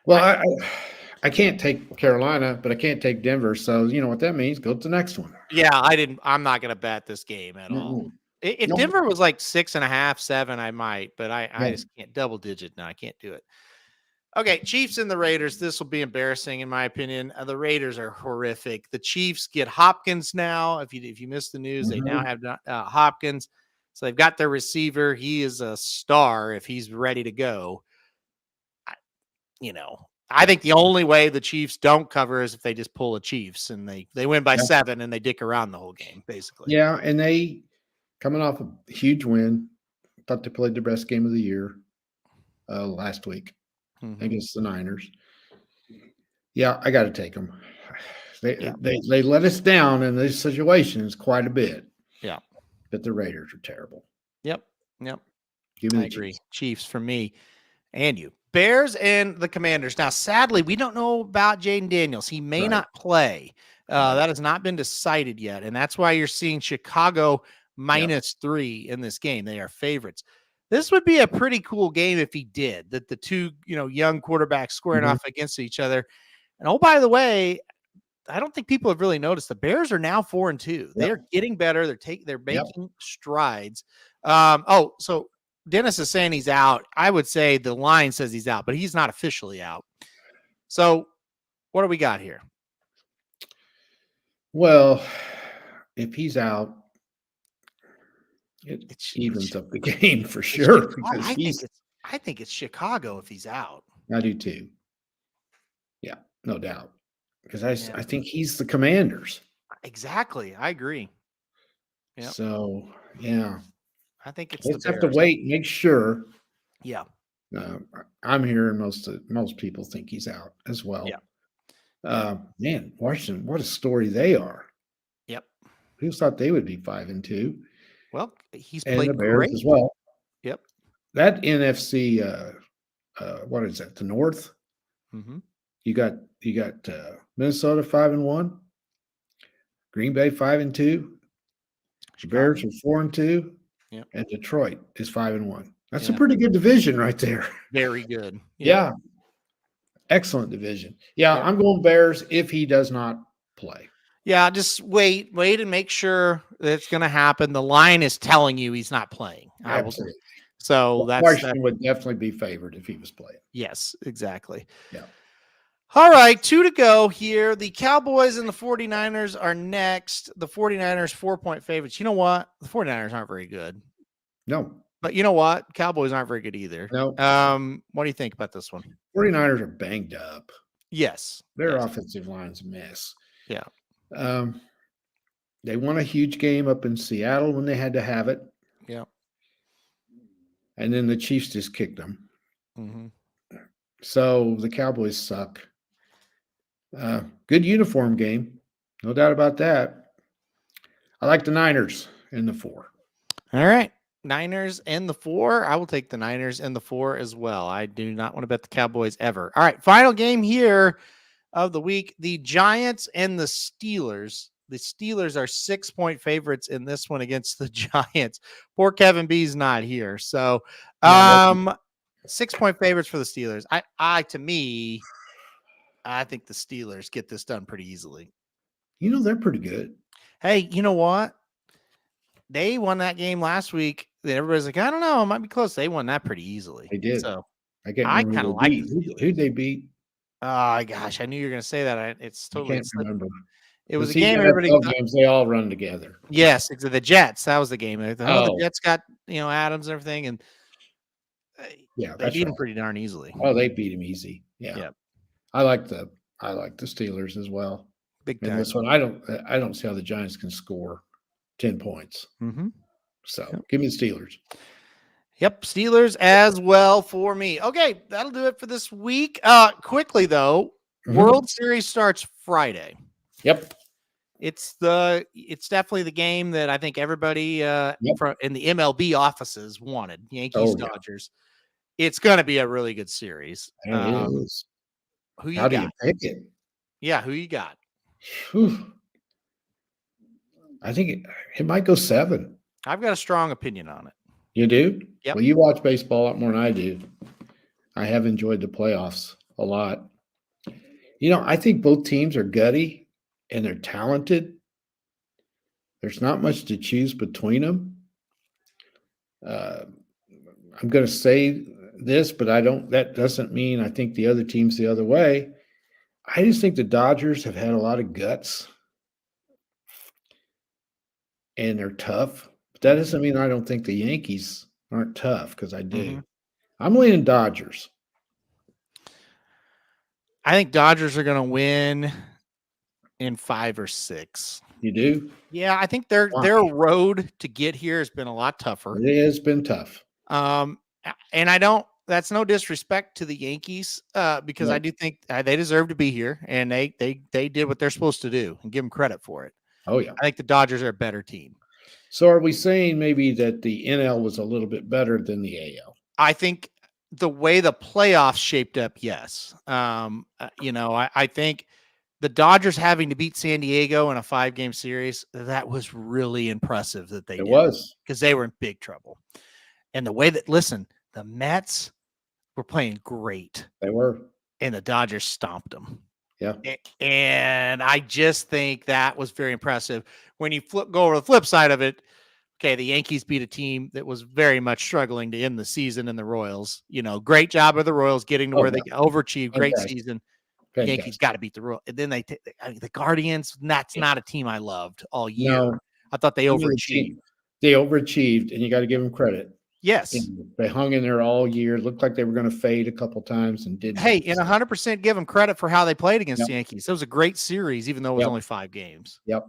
Well, I can't take Carolina, but I can't take Denver. So you know what that means. Go to the next one. Yeah, I'm not going to bet this game at all. If Denver was like 6.5, 7, I might, but I just can't double digit. No, I can't do it. Okay, Chiefs and the Raiders. This will be embarrassing, in my opinion. The Raiders are horrific. The Chiefs get Hopkins now. If you missed the news, they now have Hopkins. So they've got their receiver. He is a star if he's ready to go. I think the only way the Chiefs don't cover is if they just pull a Chiefs and they win by 7 and they dick around the whole game, basically. Yeah, and they coming off a huge win. Thought they played their best game of the year last week against the Niners. Yeah, I got to take them. They let us down in these situations quite a bit. Yeah, but the Raiders are terrible. Yep. Give me I agree. Chiefs for me and you. Bears and the Commanders. Now, sadly, we don't know about Jaden Daniels. He may not play. That has not been decided yet, and that's why you're seeing Chicago -3 in this game. They are favorites. This would be a pretty cool game if he did, that the two, young quarterbacks squaring off against each other. And oh, by the way, I don't think people have really noticed the Bears are now 4-2. They're getting better. They're making strides. So Dennis is saying he's out. I would say the line says he's out, but he's not officially out. So what do we got here? Well, if he's out, it evens up the game for sure. Because I think it's Chicago if he's out. I do too. Yeah, no doubt. Because I think he's the Commanders. Exactly. I agree. Yeah. So, yeah. I think it's Let's have to wait and make sure. Yeah. I'm hearing most people think he's out as well. Yeah. Man, Washington, what a story they are. Yep. Who thought they would be 5-2? Well, he's and played the Bears great as well. Yep. That NFC, what is that? The North. You got Minnesota 5-1, Green Bay 5-2, Bears are 4-2, and Detroit is 5-1. That's a pretty good division right there. Very good. Yeah. Excellent division. Yeah, I'm going Bears if he does not play. Yeah, just wait and make sure that's going to happen. The line is telling you he's not playing. Absolutely. So Washington would definitely be favored if he was playing. Yes, exactly. Yeah. All right, 2 to go here. The Cowboys and the 49ers are next. The 49ers 4-point favorites. You know what? The 49ers aren't very good. No. But you know what? Cowboys aren't very good either. No. What do you think about this one? 49ers are banged up. Yes. Their offensive line's a mess. Yeah. They won a huge game up in Seattle when they had to have it. Yeah. And then the Chiefs just kicked them. So the Cowboys suck. Good uniform game. No doubt about that. I like the Niners in the 4. All right. Niners and the 4. I will take the Niners and the 4 as well. I do not want to bet the Cowboys ever. All right. Final game here of the week. The Giants and the Steelers. The Steelers are 6-point favorites in this one against the Giants. Poor Kevin B's not here. So 6-point favorites for the Steelers. I think the Steelers get this done pretty easily. They're pretty good. Hey, you know what? They won that game last week. Everybody's like, I don't know, it might be close. They won that pretty easily. They did. So I kind of like who'd they beat? Oh gosh, I knew you were going to say that. It's totally. I can't remember. It was a game everybody. Games they all run together. Yes, the Jets. That was the game. The Jets got Adams and everything, and they beat him pretty darn easily. Oh, they beat him easy. Yeah. I like the Steelers as well. Big time. And this one, I don't see how the Giants can score 10 points. So give me the Steelers. Yep, Steelers as well for me. Okay, that'll do it for this week. Quickly though, World Series starts Friday. Yep. It's definitely the game that I think everybody in the MLB offices wanted. Yankees, Dodgers. It's going to be a really good series. It is. Who you How got? do you pick it? Yeah, who you got? Whew. I think it might go 7. I've got a strong opinion on it. You do? Yep. Well, you watch baseball a lot more than I do. I have enjoyed the playoffs a lot. I think both teams are gutty and they're talented. There's not much to choose between them. I'm going to say this, but I don't. That doesn't mean I think the other team's the other way. I just think the Dodgers have had a lot of guts and they're tough. But that doesn't mean I don't think the Yankees aren't tough because I do. Mhm. I'm leaning Dodgers. I think Dodgers are going to win in 5 or 6. You do? Yeah, I think their road to get here has been a lot tougher. It has been tough. And I don't. That's no disrespect to the Yankees, because No. I do think they deserve to be here, and they did what they're supposed to do, and give them credit for it. Oh yeah. I think the Dodgers are a better team. So are we saying maybe that the NL was a little bit better than the AL? I think the way the playoffs shaped up, yes. I think the Dodgers having to beat San Diego in a 5-game series, that was really impressive that they It did, was. because they were in big trouble. And the way that, listen, the Mets were playing great, They were. and the Dodgers stomped them. Yeah. And I just think that was very impressive. When you go over the flip side of it, okay, the Yankees beat a team that was very much struggling to end the season in the Royals. Great job of the Royals getting to where they overachieved. Great season. Fantastic. Yankees got to beat the Royals. And then the Guardians, that's not a team I loved all year. No. I thought they overachieved. They overachieved, and you got to give them credit. Yes. They hung in there all year. Looked like they were going to fade a couple times and didn't. Hey, and 100% give them credit for how they played against the Yankees. It was a great series, even though it was only 5 games. Yep.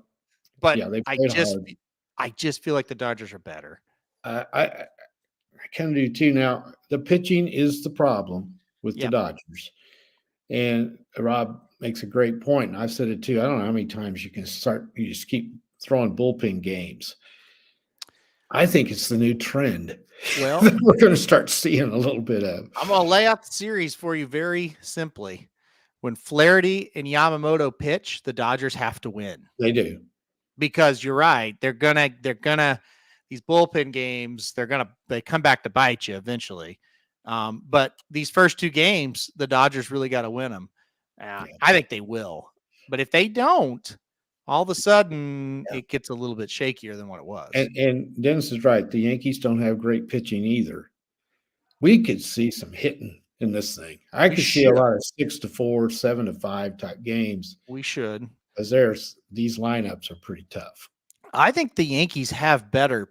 But Yeah, they I played hard. just feel like the Dodgers are better. I kind of do too. Now, the pitching is the problem with the Dodgers. And Rob makes a great point. And I've said it too. I don't know how many times you just keep throwing bullpen games. I think it's the new trend. Well, we're going to start seeing a little bit of. I'm going to lay out the series for you very simply. When Flaherty and Yamamoto pitch, the Dodgers have to win. They do. Because you're right. They're gonna these bullpen games, they come back to bite you eventually. But these first 2 games, the Dodgers really got to win them. I think they will. But if they don't, all of a sudden it gets a little bit shakier than what it was. And Dennis is right. The Yankees don't have great pitching either. We could see some hitting in this thing. I could see a lot of 6-4, 7-5 type games. We should. Because these lineups are pretty tough. I think the Yankees have better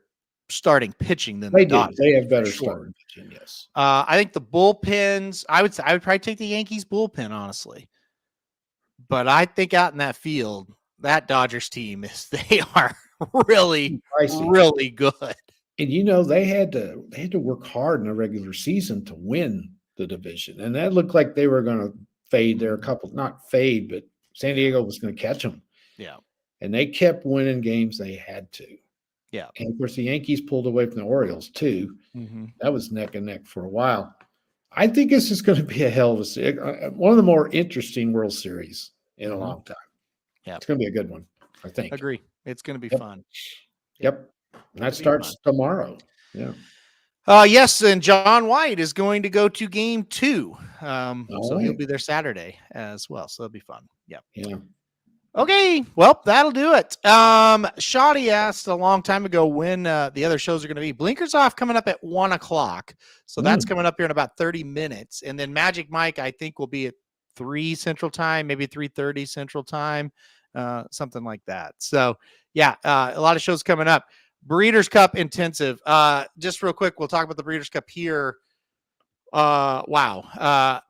starting pitching than the Dodgers. They have better starting pitching, yes. I think the bullpens, I would probably take the Yankees bullpen, honestly. But I think out in that field, that Dodgers team they are really, really good. And they had to work hard in the regular season to win the division. And that looked like they were going to fade there not fade, but San Diego was going to catch them. Yeah. And they kept winning games they had to. Yeah. And of course, the Yankees pulled away from the Orioles too. Mm-hmm. That was neck and neck for a while. I think this is going to be a hell of one of the more interesting World Series in a long time. Yeah. It's going to be a good one, I think. Agree. It's going to be fun. Yep. And that starts tomorrow. Yeah. Yes, and John White is going to go to game 2. So he'll be there Saturday as well. So that'll be fun. Yep. Yeah. Okay. Well, that'll do it. Shoddy asked a long time ago when the other shows are going to be. Blinkers Off coming up at 1:00. So that's coming up here in about 30 minutes. And then Magic Mike, I think, will be at 3 Central Time, maybe 3:30 Central Time, something like that. So, yeah, a lot of shows coming up. Breeders' Cup Intensive. Just real quick, we'll talk about the Breeders' Cup here. Wow.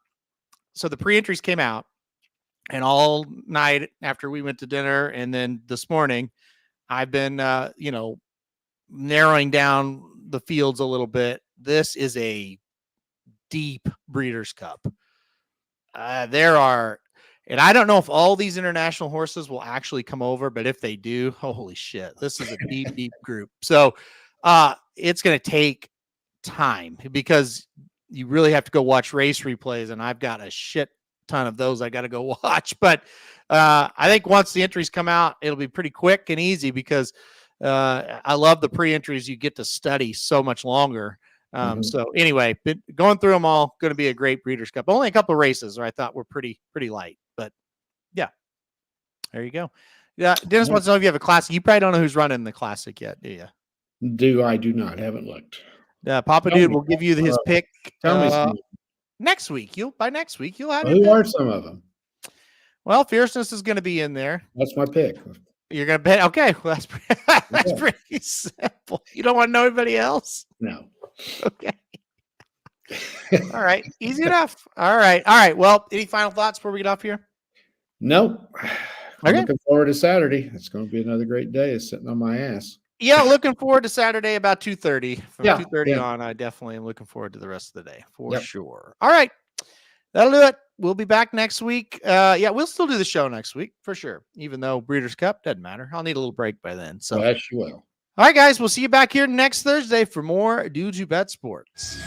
So the pre-entries came out, and all night after we went to dinner, and then this morning, I've been, narrowing down the fields a little bit. This is a deep Breeders' Cup. There are, and I don't know if all these international horses will actually come over, but if they do, holy shit, this is a deep, deep group. So it's going to take time because you really have to go watch race replays, and I've got a shit ton of those I got to go watch. But I think once the entries come out, it'll be pretty quick and easy because I love the pre-entries. You get to study so much longer. So anyway, going through them all, going to be a great Breeders' Cup. Only a couple of races I thought were pretty light, but yeah, there you go. Yeah, Dennis wants to know if you have a classic. You probably don't know who's running the classic yet, do you? I do not. Haven't looked. Papa Tell Dude me. will give you his pick Tell me some. next week. By next week you'll have Who your are pick. some of them? Well, Fierceness is going to be in there. That's my pick. You're going to bet. Okay, well, that's Yeah. pretty simple. You don't want to know anybody else. No. Okay. All right. Easy enough. All right. Well, any final thoughts before we get off here? Nope. I'm Okay. looking forward to Saturday. It's going to be another great day of sitting on my ass. Yeah, looking forward to Saturday about 2:30. From Yeah, 2:30 yeah. on, I definitely am looking forward to the rest of the day for Yep. sure. All right. That'll do it. We'll be back next week. Yeah, we'll still do the show next week for sure. Even though Breeders' Cup doesn't matter. I'll need a little break by then. So, Yes, you will. all right, guys, we'll see you back here next Thursday for more Dudes Who Bet Sports.